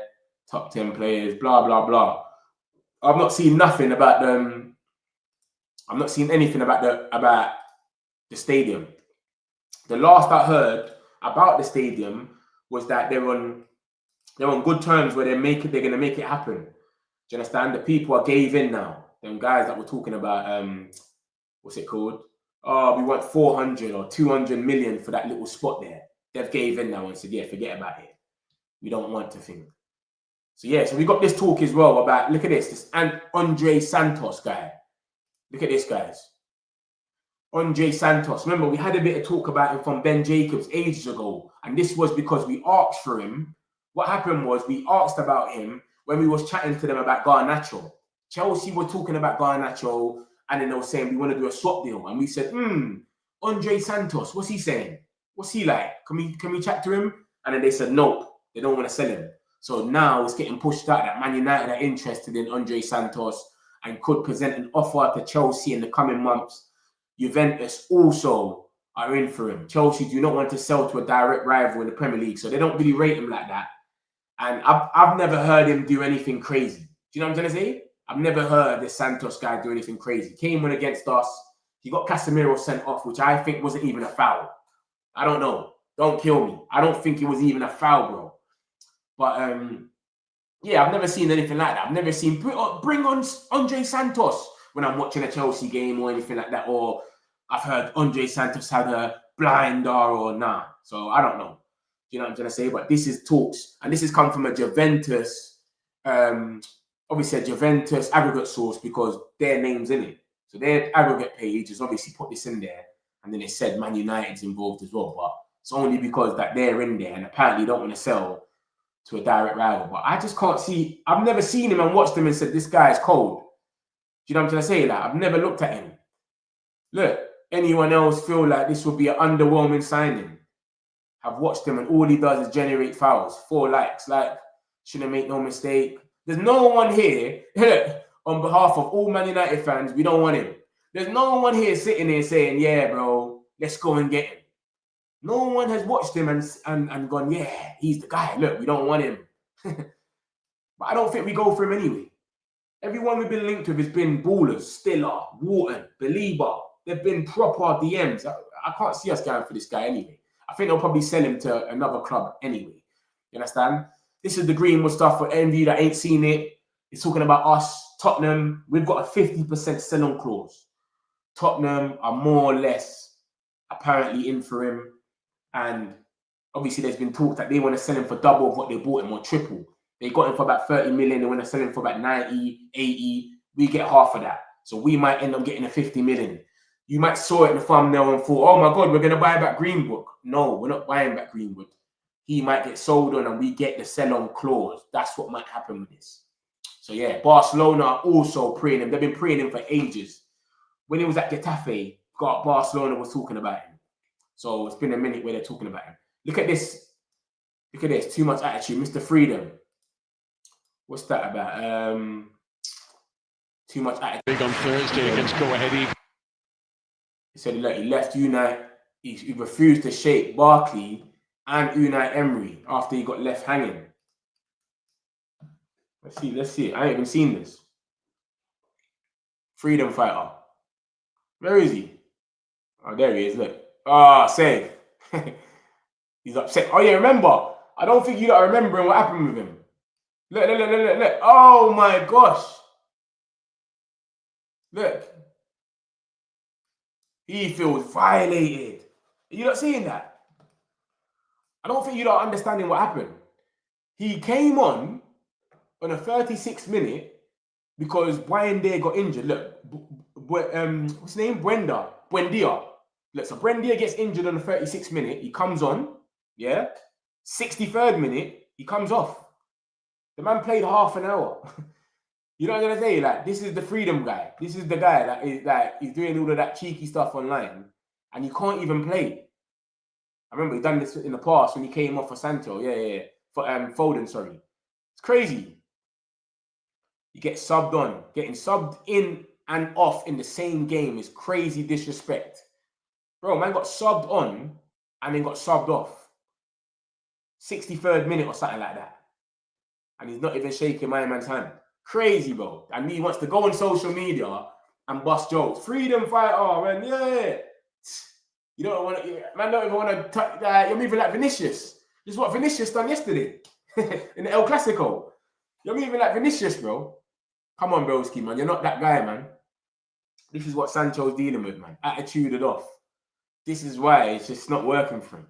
Top 10 players, blah, blah, blah. I've not seen nothing about them. I've not seen anything about the stadium. The last I heard about the stadium was that they're on good terms where they're going to make it happen. Do you understand? The people are gave in now. Them guys that were talking about what's it called? Oh, we want 400 or 200 million for that little spot there. They've gave in now and said, yeah, forget about it. We don't want to think. So yeah, so we got this talk as well about, look at this and Andre Santos guy. Look at this, guys. Andre Santos. Remember, we had a bit of talk about him from Ben Jacobs ages ago. And this was because we asked for him. What happened was we asked about him when we was chatting to them about Garnacho. Chelsea were talking about Garnacho, and then they were saying, we want to do a swap deal. And we said, Andre Santos, what's he saying? What's he like? Can we chat to him? And then they said, nope, they don't want to sell him. So now it's getting pushed out that Man United are interested in Andre Santos and could present an offer to Chelsea in the coming months. Juventus also are in for him. Chelsea do not want to sell to a direct rival in the Premier League, so they don't really rate him like that. And I've never heard him do anything crazy. Do you know what I'm trying to say? I've never heard this Santos guy do anything crazy. Came in against us. He got Casemiro sent off, which I think wasn't even a foul. I don't know. Don't kill me. I don't think it was even a foul, bro. But yeah, I've never seen anything like that. I've never seen bring on Andre Santos when I'm watching a Chelsea game or anything like that. Or I've heard Andre Santos had a blinder or nah. So I don't know. Do you know what I'm trying to say? But this is talks, and this has come from a Juventus, obviously a Juventus aggregate source because their name's in it. So their aggregate page has obviously put this in there, and then it said Man United's involved as well. But it's only because that they're in there and apparently don't want to sell to a direct rival. But I just can't see. I've never seen him and watched him and said this guy is cold. Do you know what I'm trying to say? Like, I've never looked at him. Look, anyone else feel like this would be an underwhelming signing? I've watched him and all he does is generate fouls. 4 likes. Like, shouldn't make no mistake. There's no one here, on behalf of all Man United fans, we don't want him. There's no one here sitting here saying, yeah, bro, let's go and get him. No one has watched him and gone, yeah, he's the guy. Look, we don't want him. But I don't think we go for him anyway. Everyone we've been linked with has been ballers, Stiller, Wharton, Belieber. They've been proper DMs. I can't see us going for this guy anyway. I think they'll probably sell him to another club anyway. You understand? This is the Greenwood stuff for envy that ain't seen it. It's talking about us, Tottenham. We've got a 50% sell-on clause. Tottenham are more or less apparently in for him. And obviously there's been talk that they want to sell him for double of what they bought him or triple. They got him for about 30 million. They want to sell him for about 90, 80. We get half of that. So we might end up getting a 50 million. You might saw it in the thumbnail and thought, oh my God, we're going to buy back Greenwood. No, we're not buying back Greenwood. He might get sold on and we get the sell-on clause. That's what might happen with this. So yeah, Barcelona are also preying him. They've been preying him for ages. When he was at Getafe, Barcelona was talking about him. So it's been a minute where they're talking about him. Look at this. Look at this. Too much attitude. Mr. Freedom. What's that about? Too much attitude. Big on Thursday against Go Ahead. He said, look, he left United. he refused to shake Barkley and Unai Emery after he got left hanging. Let's see. I ain't even seen this. Freedom fighter. Where is he? Oh, there he is. Look. Ah, save. He's upset. Oh yeah, remember. I don't think you lot are remembering what happened with him. Look. Oh my gosh. Look. He feels violated. Are you not seeing that? I don't think you lot are understanding what happened. He came on a 36th minute because Brian Day got injured. Look, what's his name? Buendia. Look, so Buendia gets injured on the 36th minute. He comes on, yeah. 63rd minute, he comes off. The man played half an hour. You know what I'm gonna say? Like, this is the freedom guy. This is the guy that is like he's doing all of that cheeky stuff online, and he can't even play. I remember he done this in the past when he came off for Sancho. Yeah. For Foden, sorry. It's crazy. You get subbed on. Getting subbed in and off in the same game is crazy disrespect. Bro, man got subbed on and then got subbed off. 63rd minute or something like that. And he's not even shaking my man's hand. Crazy, bro. And he wants to go on social media and bust jokes. Freedom fighter, man, yeah. You don't want to, man, don't even want to, you're moving like Vinicius. This is what Vinicius done yesterday in the El Clasico. You're moving like Vinicius, bro. Come on, broski, man. You're not that guy, man. This is what Sancho's dealing with, man. Attituded off. This is why it's just not working for him.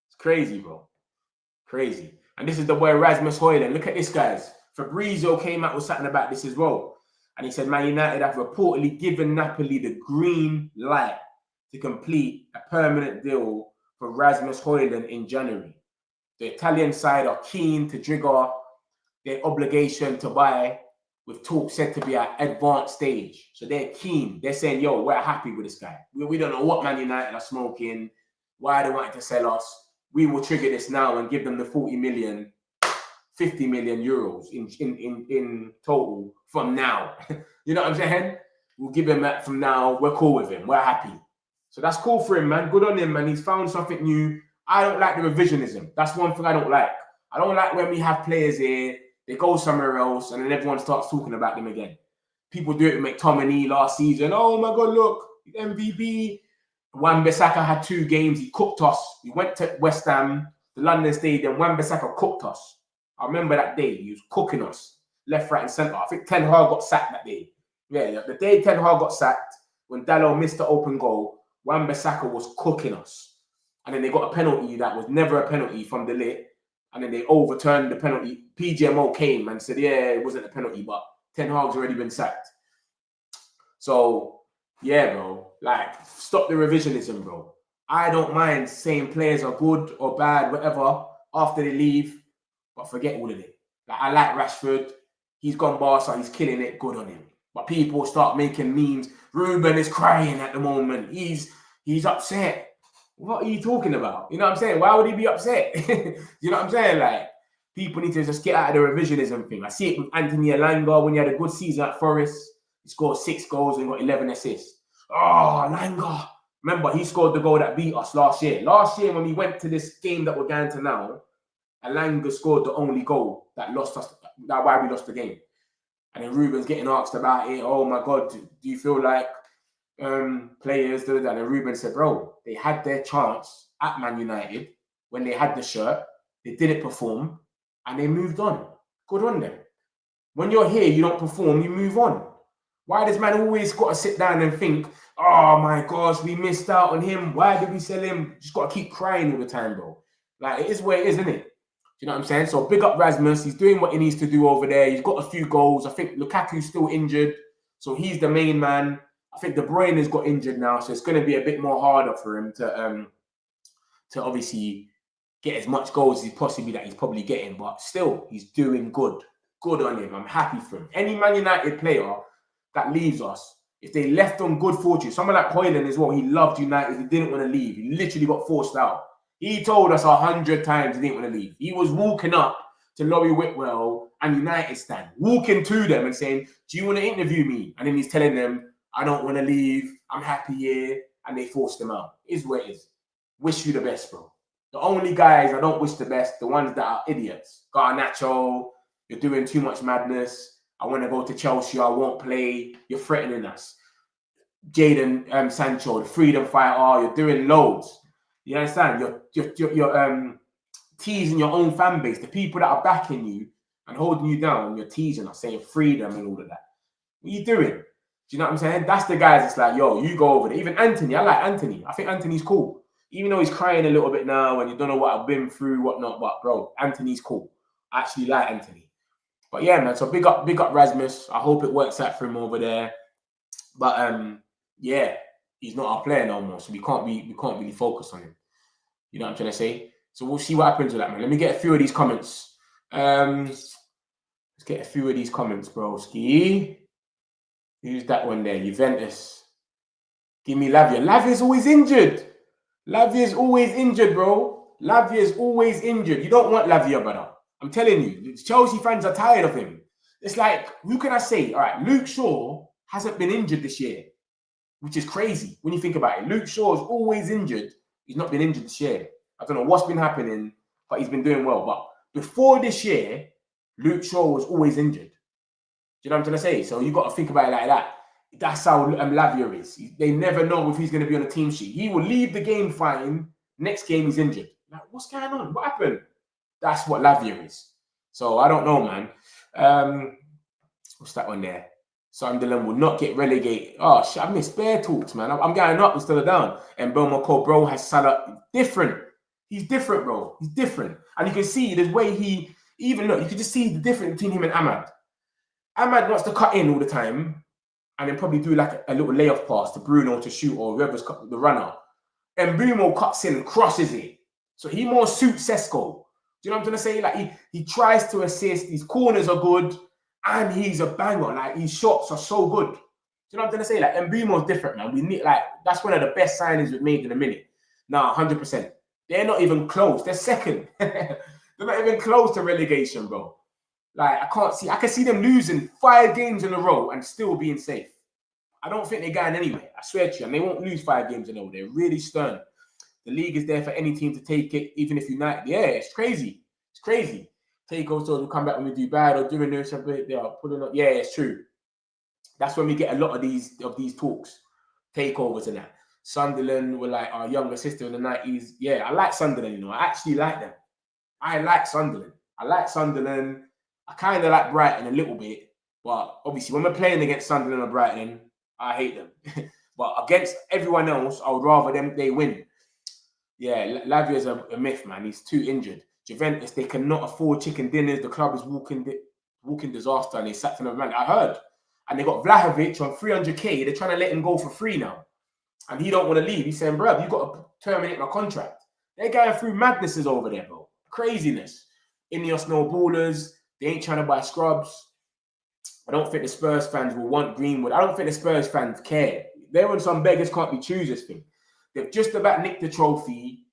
It's crazy, bro. Crazy. And this is the boy Rasmus Højlund. Look at this, guys. Fabrizio came out with something about this as well. And he said, Man United have reportedly given Napoli the green light to complete a permanent deal for Rasmus Højlund in January. The Italian side are keen to trigger their obligation to buy, with talk said to be at advanced stage. So they're keen. They're saying, yo, we're happy with this guy. We don't know what Man United are smoking, why they wanted to sell us. We will trigger this now and give them the 40 million, 50 million euros in total from now. You know what I'm saying? We'll give him that from now. We're cool with him. We're happy. So that's cool for him, man. Good on him, man. He's found something new. I don't like the revisionism. That's one thing I don't like. I don't like when we have players here, they go somewhere else, and then everyone starts talking about them again. People do it with McTominay last season. Oh my God, look, MVP. Wan-Bissaka had 2 games. He cooked us. We went to West Ham, the London Stadium. Wan-Bissaka cooked us. I remember that day. He was cooking us left, right, and centre. I think Ten Hag got sacked that day. Yeah, the day Ten Hag got sacked, when Dalot missed the open goal, Wan-Bissaka was cooking us. And then they got a penalty that was never a penalty from De Ligt. And then they overturned the penalty. PGMO came and said, yeah, it wasn't a penalty, but Ten Hag's already been sacked. So, yeah, bro. Like, stop the revisionism, bro. I don't mind saying players are good or bad, whatever, after they leave, but forget all of it. Like, I like Rashford. He's gone Barca. He's killing it. Good on him. But people start making memes. Ruben is crying at the moment. He's upset. What are you talking about? You know what I'm saying? Why would he be upset? You know what I'm saying? Like, people need to just get out of the revisionism thing. I see it with Anthony Elanga when he had a good season at Forest. He scored 6 goals and got 11 assists. Oh, Elanga. Remember, he scored the goal that beat us last year. Last year, when we went to this game that we're going to now, Elanga scored the only goal that lost us. That's why we lost the game. And then Ruben's getting asked about it. Oh, my God, do you feel like players, and then Ruben said, bro, they had their chance at Man United when they had the shirt, they didn't perform, and they moved on. Good on them. When you're here, you don't perform, you move on. Why does man always got to sit down and think, oh my gosh, we missed out on him, why did we sell him? Just got to keep crying all the time, bro. Like, it is what it is, isn't it? You know what I'm saying? So big up Rasmus, he's doing what he needs to do over there. He's got a few goals. I think Lukaku's still injured, so he's the main man. I think De Bruyne has got injured now, so it's going to be a bit more harder for him to obviously get as much goals as he's probably getting. But still, he's doing good. Good on him. I'm happy for him. Any Man United player that leaves us, if they left on good fortune, someone like Højlund as well, he loved United. He didn't want to leave. He literally got forced out. He told us 100 times he didn't want to leave. He was walking up to Laurie Whitwell and United stand, walking to them and saying, do you want to interview me? And then he's telling them, I don't want to leave. I'm happy here. And they forced him out. It is what it is. wish you the best, bro. The only guys I don't wish the best, the ones that are idiots. Garnacho, you're doing too much madness. I want to go to Chelsea, I won't play. You're threatening us. Jadon Sancho, the freedom fighter, you're doing loads. You understand? You're teasing your own fan base, the people that are backing you and holding you down. You're teasing us, saying freedom and all of that. What are you doing? Do you know what I'm saying? That's the guys. It's like, yo, you go over there. Even Anthony, I like Anthony. I think Anthony's cool. Even though he's crying a little bit now and you don't know what I've been through, whatnot, but bro, Anthony's cool. I actually like Anthony. But yeah, man. So big up Rasmus. I hope it works out for him over there. But yeah, he's not our player no more, so we can't really focus on him. You know what I'm trying to say? So we'll see what happens with that, man. Let me get a few of these comments. Let's get a few of these comments, bro. Ski. Who's that one there? Juventus. Give me Lavia. Lavia's always injured. Lavia's always injured, bro. Lavia's always injured. You don't want Lavia, brother. I'm telling you. Chelsea fans are tired of him. It's like, who can I say? All right, Luke Shaw hasn't been injured this year, which is crazy when you think about it. Luke Shaw is always injured. He's not been injured this year. I don't know what's been happening, but he's been doing well. But before this year, Luke Shaw was always injured. Do you know what I'm trying to say? So you got to think about it like that. That's how Lavia is. They never know if he's going to be on a team sheet. He will leave the game fine. Next game, he's injured. Like, what's going on? What happened? That's what Lavia is. So I don't know, man. What's that one there? Sunderland will not get relegated. Oh, shit, I missed Bear Talks, man. I'm going up instead of down. And Belmont bro, has Salah different. He's different, bro. He's different. And you can see the way he, even look, you can just see the difference between him and Ahmad. Ahmad wants to cut in all the time and then probably do like a little layoff pass to Bruno to shoot or whoever's the runner. And Bruno cuts in and crosses it. So he more suits Sesko. Do you know what I'm trying to say? Like he tries to assist. His corners are good. And he's a banger. Like his shots are so good. Do you know what I'm trying to say? Like Mbumo's different, man. We need that's one of the best signings we've made in a minute. Nah, 100%. They're not even close. They're second. They're not even close to relegation, bro. Like I can see them losing 5 games in a row and still being safe. I don't think they're going anywhere. I swear to you. And they won't lose 5 games in a row. They're really stern. The league is there for any team to take it, even if United. Yeah, it's crazy. It's crazy. Takeovers will come back when we do bad or doing this, they are pulling up. Yeah, it's true. That's when we get a lot of these talks, takeovers and that. Sunderland were like our younger sister in the 90s. Yeah, I like Sunderland, you know. I actually like them. I like Sunderland. I kind of like Brighton a little bit, but obviously when we're playing against Sunderland or Brighton, I hate them. But against everyone else, I would rather they win. Yeah, Lavia's a myth, man. He's too injured. Juventus, they cannot afford chicken dinners. The club is walking disaster, and they sacked another man. I heard. And they got Vlahovic on 300k. They're trying to let him go for free now. And he don't want to leave. He's saying, bro, you've got to terminate my contract. They're going through madnesses over there, bro. Craziness. Ineos no ballers. They ain't trying to buy scrubs. I don't think the Spurs fans will want Greenwood. I don't think the Spurs fans care. They're on some beggars can't be choosers thing. They've just about nicked the trophy.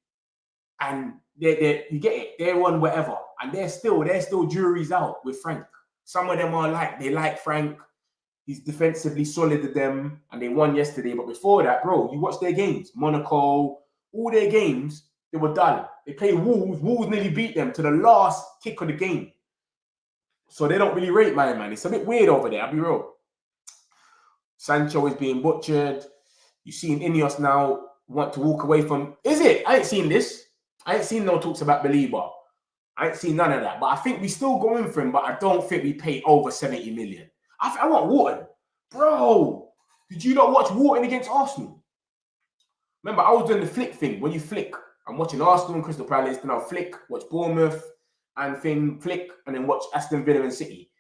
And you get it. They're on whatever. And they're still jury's out with Frank. Some of them they like Frank. He's defensively solid to them. And they won yesterday. But before that, bro, you watch their games. Monaco, all their games, they were done. They played Wolves. Wolves nearly beat them to the last kick of the game. So they don't really rate my man. It's a bit weird over there, I'll be real. Sancho is being butchered. You've seen Ineos now want to walk away from... Is it? I ain't seen this. I ain't seen no talks about Belieber. I ain't seen none of that. But I think we still go in for him, but I don't think we pay over 70 million. I want Wharton. Bro, did you not watch Wharton against Arsenal? Remember, I was doing the flick thing. When you flick, I'm watching Arsenal and Crystal Palace, then I'll flick, watch Bournemouth, and flick, and then watch Aston Villa and City.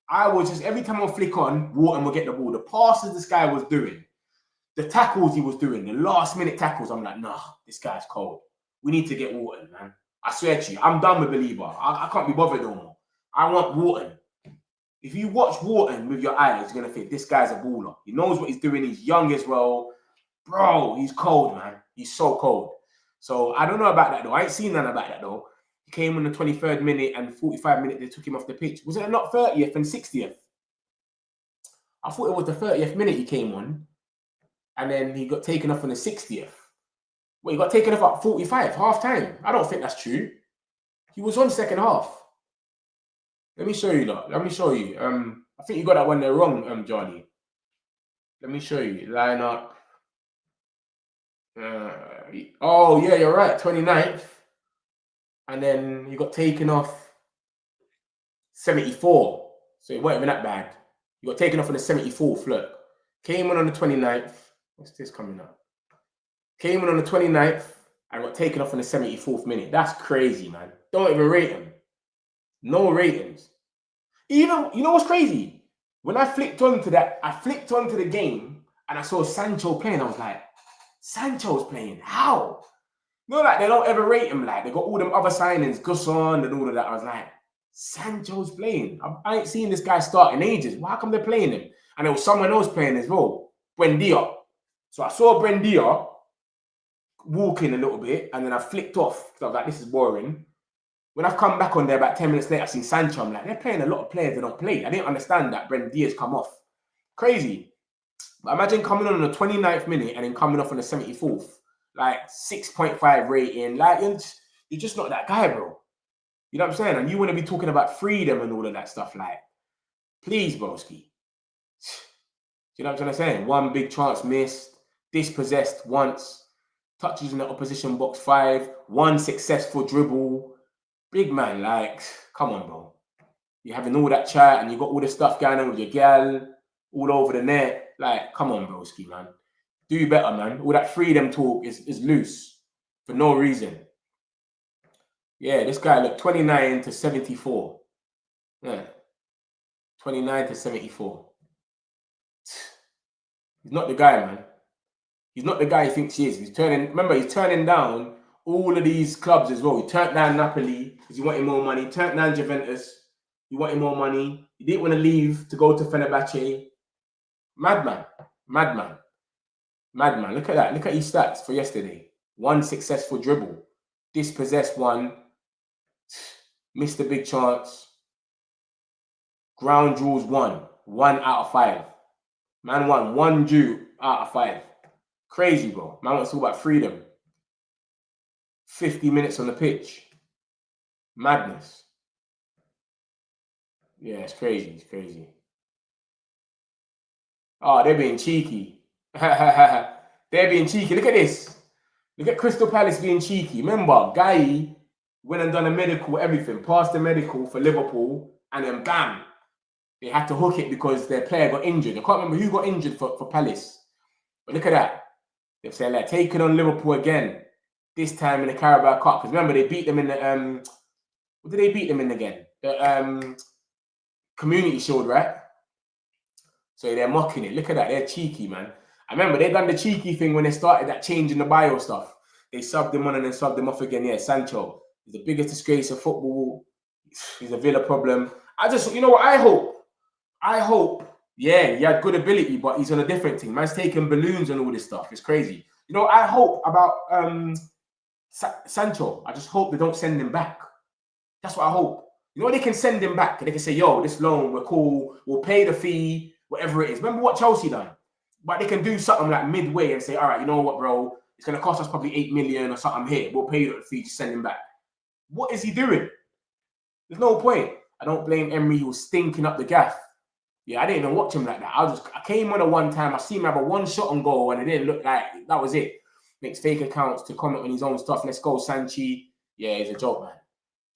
I was just, every time I flick on, Wharton will get the ball. The passes this guy was doing, the tackles he was doing, the last minute tackles, I'm like, nah, this guy's cold. We need to get Wharton, man. I swear to you, I'm done with Belieber. I can't be bothered no more. I want Wharton. If you watch Wharton with your eyes, you're going to think this guy's a baller. He knows what he's doing. He's young as well. Bro, he's cold, man. He's so cold. So I don't know about that, though. I ain't seen none about that, though. He came on the 23rd minute and 45 minutes, they took him off the pitch. Was it not 30th and 60th? I thought it was the 30th minute he came on. And then he got taken off on the 60th. Well, he got taken off at 45, half time. I don't think that's true. He was on second half. Let me show you that. Let me show you. I think you got that one there wrong, Johnny. Let me show you. Line up. Oh, yeah, you're right. 29th. And then he got taken off 74. So it wasn't even that bad. He got taken off on the 74th. Look. Came on the 29th. What's this coming up? Came on the 29th and got taken off in the 74th minute. That's crazy, man. Don't even rate him. No ratings. Even, you know what's crazy? When I flicked onto the game and I saw Sancho playing, I was like, Sancho's playing? How? You know, like, they don't ever rate him. Like, they got all them other signings, Gusson and all of that. I was like, Sancho's playing. I ain't seen this guy start in ages. Why come they're playing him? And there was someone else playing as well, Buendia. So I saw Buendia walking a little bit, and then I flicked off because I was like, this is boring. When I've come back on there about 10 minutes later, I've seen Sancho. I'm like, they're playing a lot of players that don't play. I didn't understand that Buendia's come off. Crazy. But imagine coming on the 29th minute and then coming off on the 74th. Like 6.5 rating. Like, you're just not that guy, bro. You know what I'm saying? And you want to be talking about freedom and all of that stuff. Like, please, broski. You know what I'm saying? One big chance missed. Dispossessed once. Touches in the opposition box 5. One successful dribble. Big man, like, come on, bro. You're having all that chat and you got all this stuff going on with your gal all over the net. Like, come on, broski, man. Do better, man. All that freedom talk is loose for no reason. Yeah, this guy, look, 29 to 74. Yeah. 29 to 74. He's not the guy, man. He's not the guy he thinks he is. He's turning down all of these clubs as well. He turned down Napoli because he wanted more money. He turned down Juventus. He wanted more money. He didn't want to leave to go to Fenerbahce. Madman. Madman. Madman. Look at that. Look at his stats for yesterday. One successful dribble. Dispossessed one. Missed a big chance. Ground rules 1. 1 out of 5. Man won 1 due out of 5. Crazy, bro. Man wants to talk about freedom. 50 minutes on the pitch. Madness. Yeah, it's crazy. It's crazy. Oh, they're being cheeky. They're being cheeky. Look at this. Look at Crystal Palace being cheeky. Remember, Guy went and done a medical, everything. Passed the medical for Liverpool. And then bam. They had to hook it because their player got injured. I can't remember who got injured for Palace. But look at that. They've said, like, taking on Liverpool again. This time in the Carabao Cup. Because remember, they beat them in the... what did they beat them in again? The Community Shield, right? So they're mocking it. Look at that. They're cheeky, man. I remember they done the cheeky thing when they started that change in the bio stuff. They subbed him on and then subbed him off again. Yeah, Sancho is the biggest disgrace of football. He's a Villa problem. I just, you know what? I hope, yeah, he had good ability, but he's on a different thing. Man's taking balloons and all this stuff. It's crazy. You know, I hope about Sancho. I just hope they don't send him back. That's what I hope. You know, they can send him back. They can say, yo, this loan, we're cool. We'll pay the fee, whatever it is. Remember what Chelsea done? But they can do something like midway and say, all right, you know what, bro? It's going to cost us probably 8 million or something here. We'll pay you the fee to send him back. What is he doing? There's no point. I don't blame Emery. He was stinking up the gaff. Yeah, I didn't even watch him like that. I came on a one time. I see him have a one shot on goal and it didn't look like that was it. Makes fake accounts to comment on his own stuff. Let's go, Sanchi. Yeah, he's a joke, man.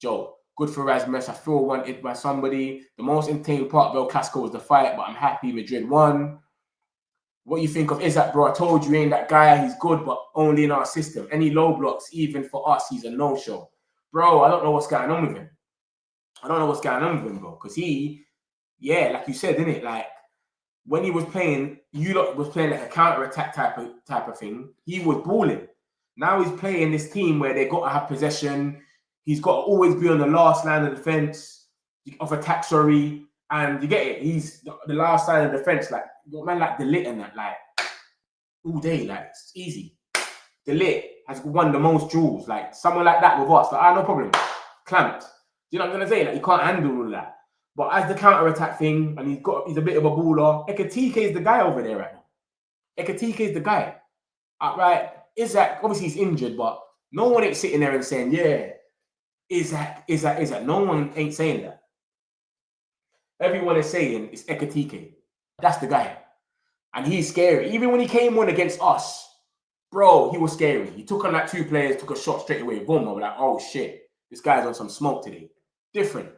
Joke. Good for Rasmus. I feel wanted by somebody. The most entertaining part of El Clasico was the fight, but I'm happy Madrid won. What do you think of Isaac, bro? I told you he ain't that guy. He's good, but only in our system. Any low blocks, even for us, he's a no-show. Bro, I don't know what's going on with him. I don't know what's going on with him, bro. Because he, yeah, like you said, didn't it? Like, when he was playing, you lot was playing like a counter-attack type of thing. He was balling. Now he's playing this team where they got to have possession. He's got to always be on the last line of defense, of attack, sorry. And you get it. He's the last line of defense. Like, you got man like Delit and that, like, all day. Like, it's easy. Delit has won the most duels. Like, someone like that with us. Like, no problem. Clamped. Do you know what I'm going to say? Like, you can't handle all of that. But as the counter-attack thing, and he's a bit of a baller, Ekatike is the guy over there right now. Ekatike is the guy. Right? Isak, obviously he's injured, but no one ain't sitting there and saying, yeah, Isak. No one ain't saying that. Everyone is saying it's Ekatike. That's the guy. And he's scary. Even when he came on against us, bro, he was scary. He took on like 2 players, took a shot straight away. Boom. I was like, oh shit, this guy's on some smoke today. Different.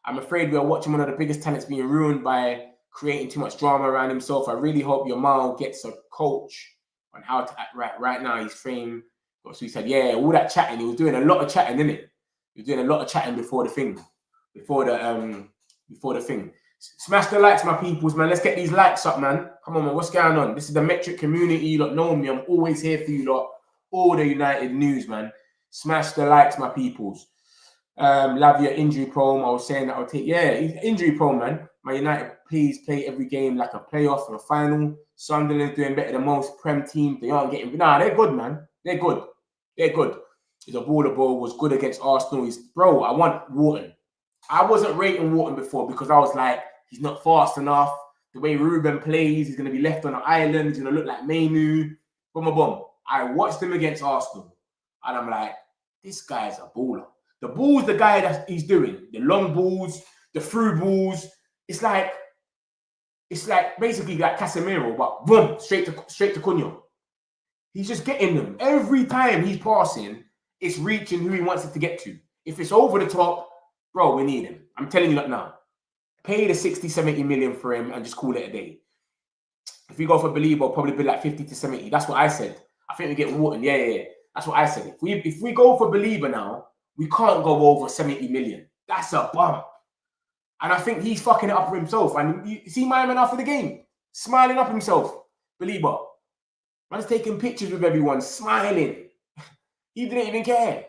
I'm afraid we are watching one of the biggest talents being ruined by creating too much drama around himself. I really hope Yamal gets a coach on how to act right now. He's framed. So he said, yeah, all that chatting. He was doing a lot of chatting, didn't he? He was doing a lot of chatting before the thing. Before the thing. Smash the likes, my peoples, man. Let's get these likes up, man. Come on, man. What's going on? This is the Metric community. You lot know me. I'm always here for you lot. All the United news, man. Smash the likes, my peoples. Lavia injury prone. I was saying that I'll take. Yeah, he's injury prone, man. My United, please play every game like a playoff or a final. Sunderland's doing better than most Prem teams. They aren't getting. Nah, they're good, man. They're good. They're good. He's a baller ball. Was good against Arsenal. Bro, I want Wharton. I wasn't rating Wharton before because I was like, he's not fast enough. The way Ruben plays, he's going to be left on an island. He's going to look like Mainoo. Boom, boom, boom. I watched him against Arsenal. And I'm like, this guy's a baller. The ball's the guy that he's doing. The long balls, the through balls. It's like basically like Casemiro, but boom, straight to Cunha. He's just getting them. Every time he's passing, it's reaching who he wants it to get to. If it's over the top, bro, we need him. I'm telling you that now. Pay the 60, 70 million for him and just call it a day. If we go for Belieber, probably be like 50 to 70. That's what I said. I think we get Wharton. Yeah. That's what I said. If we go for Belieber now, we can't go over 70 million. That's a bump. And I think he's fucking it up for himself. And you see my man after the game, smiling up himself. Belieber. Man's taking pictures with everyone, smiling. He didn't even care.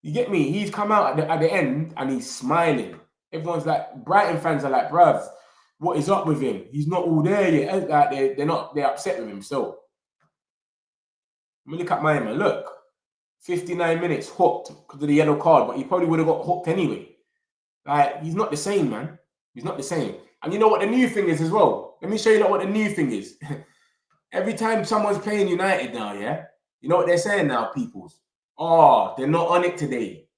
You get me? He's come out at the end and he's smiling. Everyone's like, Brighton fans are like, bruv, what is up with him? He's not all there yet. Like they're upset with him still. Let me look at my man. Look, 59 minutes hooked because of the yellow card, but he probably would have got hooked anyway. Like, he's not the same, man. He's not the same. And you know what the new thing is as well? Let me show you what the new thing is. Every time someone's playing United now, yeah? You know what they're saying now, peoples? Oh, they're not on it today.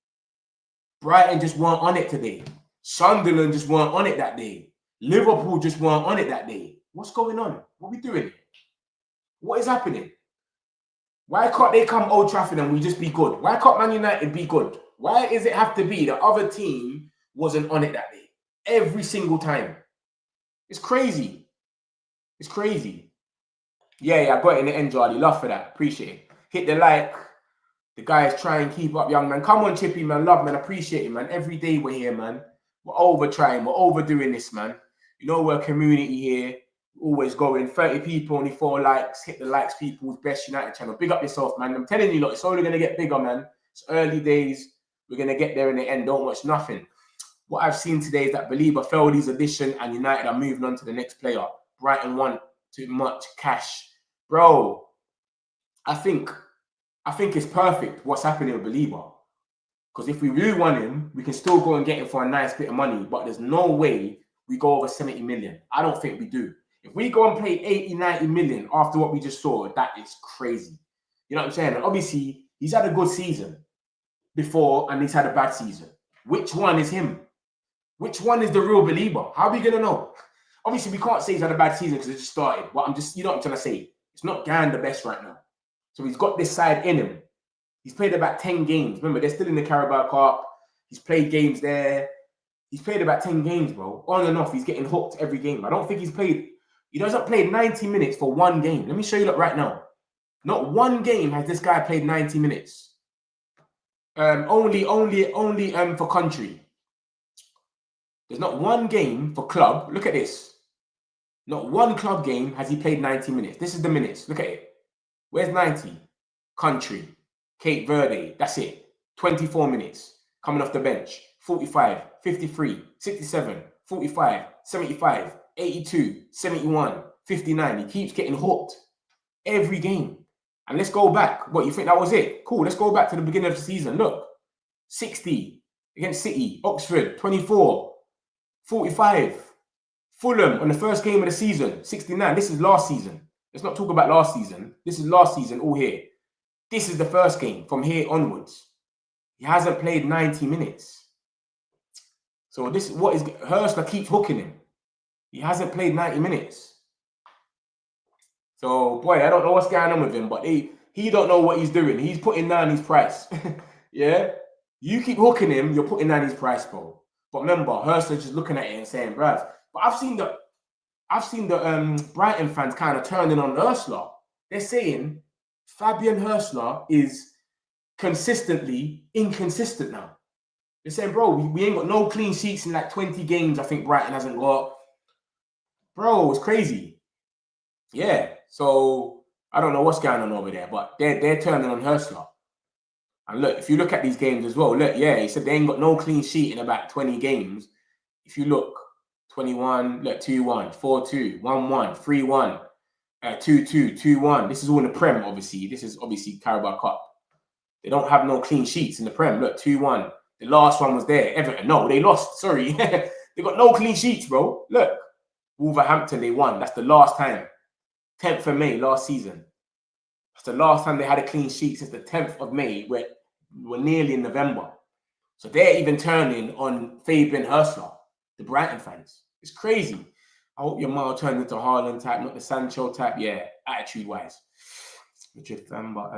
Brighton just weren't on it today. Sunderland just weren't on it that day. Liverpool just weren't on it that day. What's going on? What are we doing? What is happening? Why can't they come Old Trafford and we just be good? Why can't Man United be good? Why does it have to be the other team wasn't on it that day? Every single time. It's crazy. It's crazy. Yeah, I got it in the end, Jardy. Love for that. Appreciate it. Hit the like. The guys try and keep up, young man. Come on, Chippy, man. Love, man. Appreciate it, man. Every day we're here, man. We're over trying. We're overdoing this, man. You know we're a community here. Always going. 30 people, only 4 likes. Hit the likes, people's best United channel. Big up yourself, man. I'm telling you, look, it's only going to get bigger, man. It's early days. We're going to get there in the end. Don't watch nothing. What I've seen today is that Belieber failed his audition and United are moving on to the next player. Brighton want too much cash. Bro, I think it's perfect what's happening with Belieber. Because if we really want him, we can still go and get him for a nice bit of money. But there's no way we go over 70 million. I don't think we do. If we go and pay 80, 90 million after what we just saw, that is crazy. You know what I'm saying? And obviously, he's had a good season before and he's had a bad season. Which one is him? Which one is the real Belieber? How are we going to know? Obviously, we can't say he's had a bad season because it just started. But you know what I'm trying to say? It's not Gan the best right now. So he's got this side in him. He's played about 10 games. Remember, they're still in the Carabao Cup. He's played games there. He's played about 10 games, bro. On and off, he's getting hooked every game. I don't think he doesn't play 90 minutes for one game. Let me show you that right now. Not one game has this guy played 90 minutes. Only for country. There's not one game for club. Look at this. Not one club game has he played 90 minutes. This is the minutes. Look at it. Where's 90? Country. Cape Verde. That's it. 24 minutes. Coming off the bench. 45, 53, 67, 45, 75, 82, 71, 59. He keeps getting hooked every game. And let's go back. What, you think that was it? Cool. Let's go back to the beginning of the season. Look. 60 against City. Oxford. 24. 45. Fulham on the first game of the season. 69. This is last season. Let's not talk about last season. This is last season all here. This is the first game from here onwards. He hasn't played 90 minutes. So this is what is Hurstler keeps hooking him. He hasn't played 90 minutes. So boy, I don't know what's going on with him, but he don't know what he's doing. He's putting down his price. Yeah. You keep hooking him, you're putting down his price, bro. But remember, Hurstler's just looking at it and saying, bruv. But I've seen the Brighton fans kind of turning on Hurstler. They're saying Fabian Hurstler is consistently inconsistent now. They're saying, bro, we ain't got no clean sheets in like 20 games. I think Brighton hasn't got. Bro, it's crazy. Yeah. So I don't know what's going on over there, but they're turning on Hurstler. And look, if you look at these games as well, look, yeah, he said they ain't got no clean sheet in about 20 games. If you look, 21, look, 2-1, 4-2, 1-1, 3-1, 2-2, 2-1. This is all in the Prem, obviously. This is obviously Carabao Cup. They don't have no clean sheets in the Prem. Look, 2-1. The last one was there. Everton. No, they lost. Sorry. They got no clean sheets, bro. Look. Wolverhampton, they won. That's the last time. 10th of May last season. That's the last time they had a clean sheet since the 10th of May. We're nearly in November. So they're even turning on Fabian Hurstler, the Brighton fans. It's crazy. I hope your mile turned into Haaland type, not the Sancho type. Yeah, attitude-wise. Madrid fan, but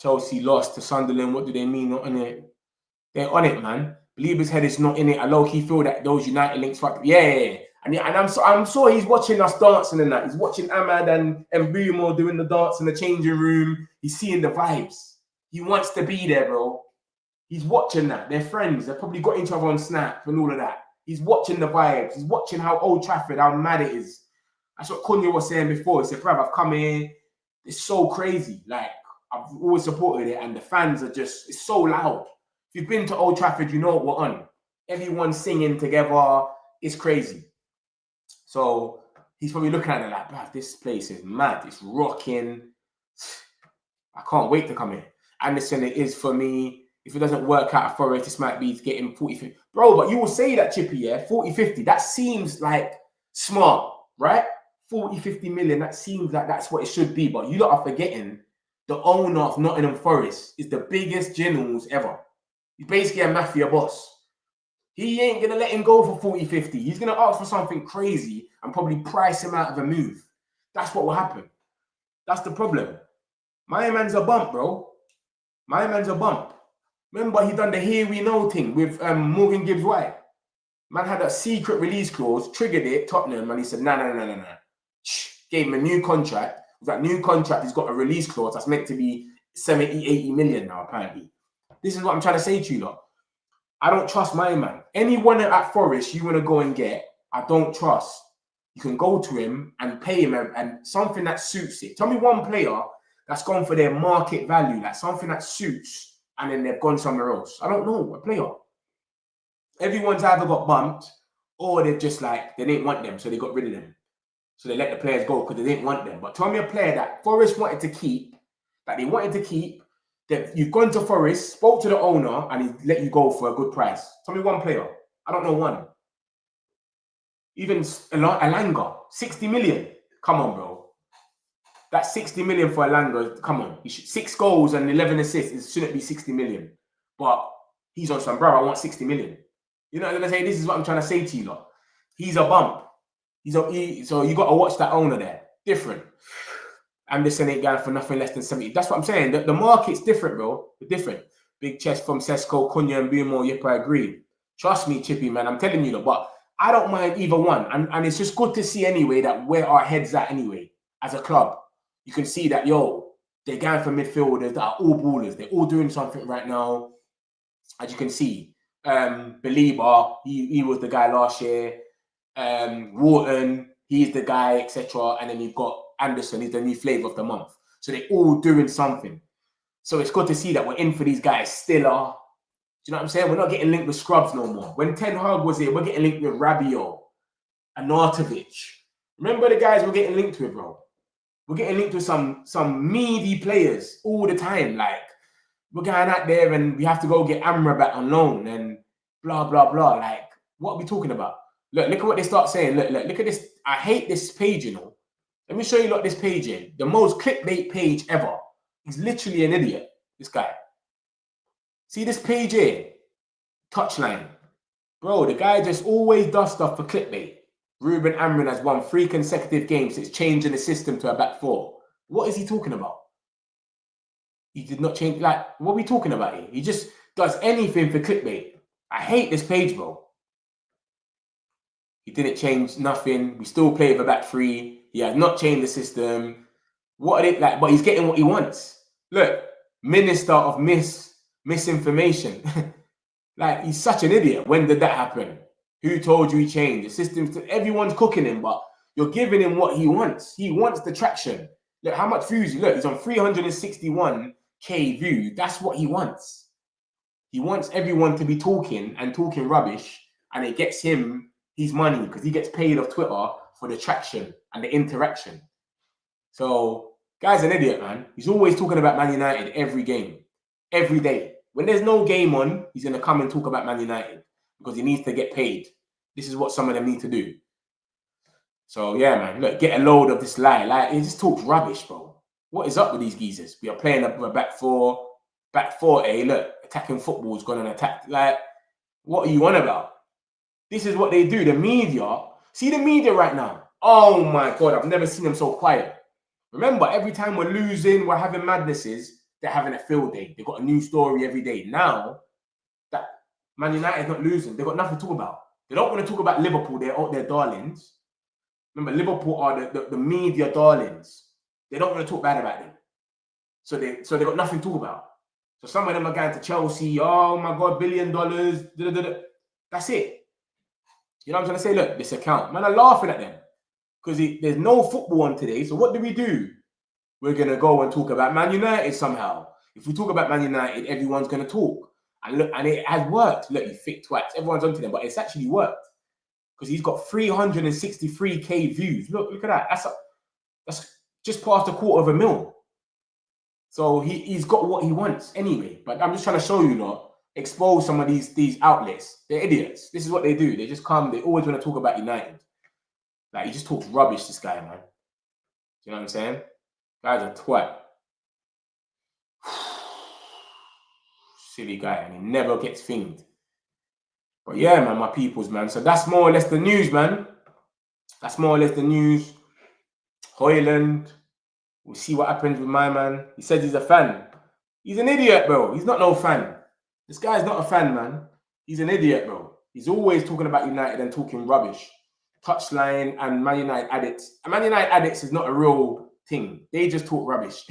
Chelsea lost to Sunderland. What do they mean? Not on it. They're on it, man. Belieber's head is not in it. I low-key feel that those United links. Yeah. And I'm sure he's watching us dancing and that. He's watching Ahmad and Bruno doing the dance in the changing room. He's seeing the vibes. He wants to be there, bro. He's watching that. They're friends. They've probably got each other on Snap and all of that. He's watching the vibes. He's watching how Old Trafford, how mad it is. That's what Cunha was saying before. He said, bruv, I've come here. It's so crazy. Like, I've always supported it. And the fans are just, it's so loud. If you've been to Old Trafford, you know what we're on. Everyone's singing together. It's crazy. So he's probably looking at it like, bruv, this place is mad. It's rocking. I can't wait to come here. Anderson, it is for me. If it doesn't work out at Forest, this might be getting 40-50. Bro, but you will say that, Chippy, yeah? 40-50. That seems like smart, right? 40-50 million. That seems like that's what it should be. But you lot are forgetting the owner of Nottingham Forest is the biggest generals ever. He's basically a mafia boss. He ain't going to let him go for 40-50. He's going to ask for something crazy and probably price him out of a move. That's what will happen. That's the problem. My man's a bump, bro. My man's a bump. Remember, he done the here we know thing with Morgan Gibbs White. Man had a secret release clause, triggered it, Tottenham, and he said, no. Gave him a new contract. With that new contract, he's got a release clause that's meant to be 70, 80 million now, apparently. This is what I'm trying to say to you lot. I don't trust my man. Anyone at Forest you want to go and get, I don't trust. You can go to him and pay him and something that suits it. Tell me one player that's gone for their market value, like something that suits, and then they've gone somewhere else. I don't know what player. Everyone's either got bumped or they're just like, they didn't want them, so they got rid of them. So they let the players go because they didn't want them. But tell me a player that Forest wanted to keep, that you've gone to Forest, spoke to the owner, and he let you go for a good price. Tell me one player. I don't know one. Even Elanga, 60 million. Come on, bro. That's 60 million for Elanga. Come on. 6 goals and 11 assists. It shouldn't be 60 million. But he's on some, bro, I want 60 million. You know what I'm going to say? This is what I'm trying to say to you lot. He's a bump. So you got to watch that owner there. Different. Anderson ain't going for nothing less than 70. That's what I'm saying. The market's different, bro. They're different. Big chest from Sesko, Cunha and Bruno. Yep, I agree. Trust me, Chippy, man. I'm telling you, but I don't mind either one. And it's just good to see anyway that where our head's at anyway, as a club. You can see that, they're going for midfielders that are all ballers. They're all doing something right now. As you can see, Belieber, he was the guy last year. Wharton, he's the guy, etc. And then you've got Anderson, he's the new flavour of the month. So they're all doing something. So it's good to see that we're in for these guys. Stiller. Do you know what I'm saying? We're not getting linked with scrubs no more. When Ten Hag was here, we're getting linked with Rabiot, Arnautovic. Remember the guys we're getting linked with, bro? We're getting linked with some meaty players all the time. Like, we're going out there and we have to go get Amrabat on loan and blah, blah, blah. Like, what are we talking about? Look at what they start saying. Look at this. I hate this page, Let me show you this page in. The most clickbait page ever. He's literally an idiot, this guy. See this page here? Touchline. Bro, the guy just always does stuff for clickbait. Ruben Amorim has won 3 consecutive games since changing the system to a back 4. What is he talking about? He did not change. Like, what are we talking about here? He just does anything for clickbait. I hate this page, bro. He didn't change nothing. We still play with a back 3. He has not changed the system. What are they like? But he's getting what he wants. Look, minister of misinformation. Like, he's such an idiot. When did that happen? Who told you he changed? The system's everyone's cooking him, but you're giving him what he wants. He wants the traction. Look, how much views? Look, he's on 361K views. That's what he wants. He wants everyone to be talking and talking rubbish, and it gets him his money because he gets paid off Twitter for the traction and the interaction. So, guy's an idiot, man. He's always talking about Man United every game, every day. When there's no game on, he's going to come and talk about Man United because he needs to get paid. This is what some of them need to do. So, yeah, man, look, get a load of this lie. Like, he just talks rubbish, bro. What is up with these geezers? We are playing a back 4. Back 4, look, attacking football's gone and attack. Like, what are you on about? This is what they do. The media, see the media right now. Oh, my God, I've never seen them so quiet. Remember, every time we're losing, we're having madnesses, they're having a field day. They've got a new story every day. Now, that Man United not losing, they've got nothing to talk about. They don't want to talk about Liverpool. They're darlings. Remember, Liverpool are the media darlings. They don't want to talk bad about them. So they got nothing to talk about. So some of them are going to Chelsea. Oh, my God, $1 billion. That's it. You know what I'm trying to say? Look, this account. Man, I'm laughing at them. Because there's no football on today. So what do? We're going to go and talk about Man United somehow. If we talk about Man United, everyone's going to talk. And look, and it has worked. Look, you thick twats. Everyone's onto them. But it's actually worked. Because he's got 363K views. Look at that. That's just past $250,000. So he's got what he wants anyway. But I'm just trying to show you, lot, expose some of these outlets. They're idiots. This is what they do. They just come. They always want to talk about United. Like, he just talks rubbish, this guy, man. Do you know what I'm saying? Guy's a twat. Silly guy, and he never gets thinged. But yeah, man, my peoples, man. So that's more or less the news, man. That's more or less the news. Hoyland. We'll see what happens with my man. He says he's a fan. He's an idiot, bro. He's not no fan. This guy's not a fan, man. He's an idiot, bro. He's always talking about United and talking rubbish. Touchline and Man United addicts. And Man United addicts is not a real thing. They just talk rubbish.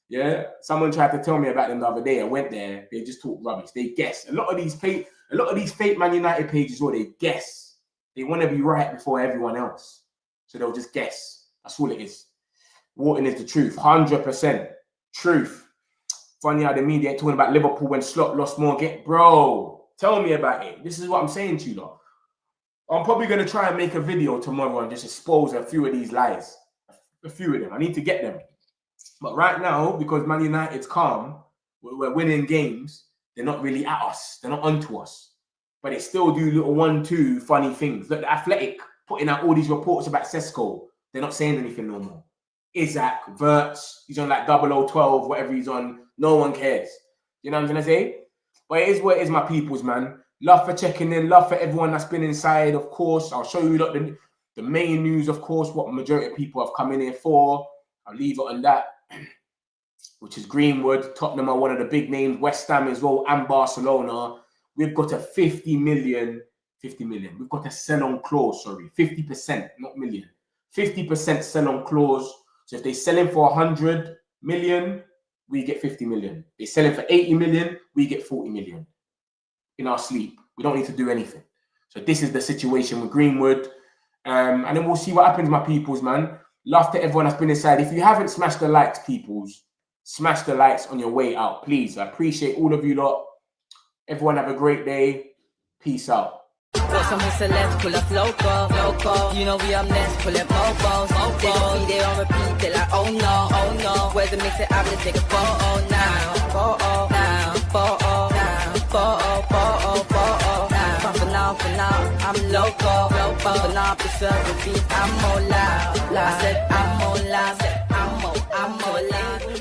Yeah? Someone tried to tell me about them the other day. I went there. They just talk rubbish. They guess. A lot of these fake Man United pages, or they guess. They want to be right before everyone else. So they'll just guess. That's all it is. Wharton is the truth. 100% truth. Funny how the media ain't talking about Liverpool when Slot lost more. Bro, tell me about it. This is what I'm saying to you, lot. I'm probably going to try and make a video tomorrow and just expose a few of these lies. A few of them. I need to get them. But right now, because Man United's calm, we're winning games, they're not really at us. They're not onto us. But they still do little 1-2 funny things. Look, the Athletic putting out all these reports about Sesko. They're not saying anything no more. Isaac, Verts, he's on like 0012, whatever he's on. No one cares. You know what I'm going to say? But it is what it is, my peoples, man. Love for checking in. Love for everyone that's been inside, of course. I'll show you the main news, of course, what majority of people have come in here for. I'll leave it on that, which is Greenwood. Tottenham are one of the big names. West Ham as well, and Barcelona. We've got a 50 million. We've got a sell-on clause, 50%, not million. 50% sell-on clause. So if they sell him for 100 million, we get 50 million. They sell him for 80 million, we get 40 million. In our sleep. We don't need to do anything. So this is the situation with Greenwood. And then we'll see what happens, my peoples, man. Love to everyone that's been inside. If you haven't smashed the likes, peoples, smash the likes on your way out, please. I appreciate all of you lot. Everyone have a great day. Peace out. Got some celebs, pull up local. You know we up next, pull up mobos. They don't be there on repeat, they're like, oh no. Where's the mix it up, let's take a photo now. For now, I'm local. For now, preserve the beat, I'm more loud. I said I'm more loud, I'm more loud.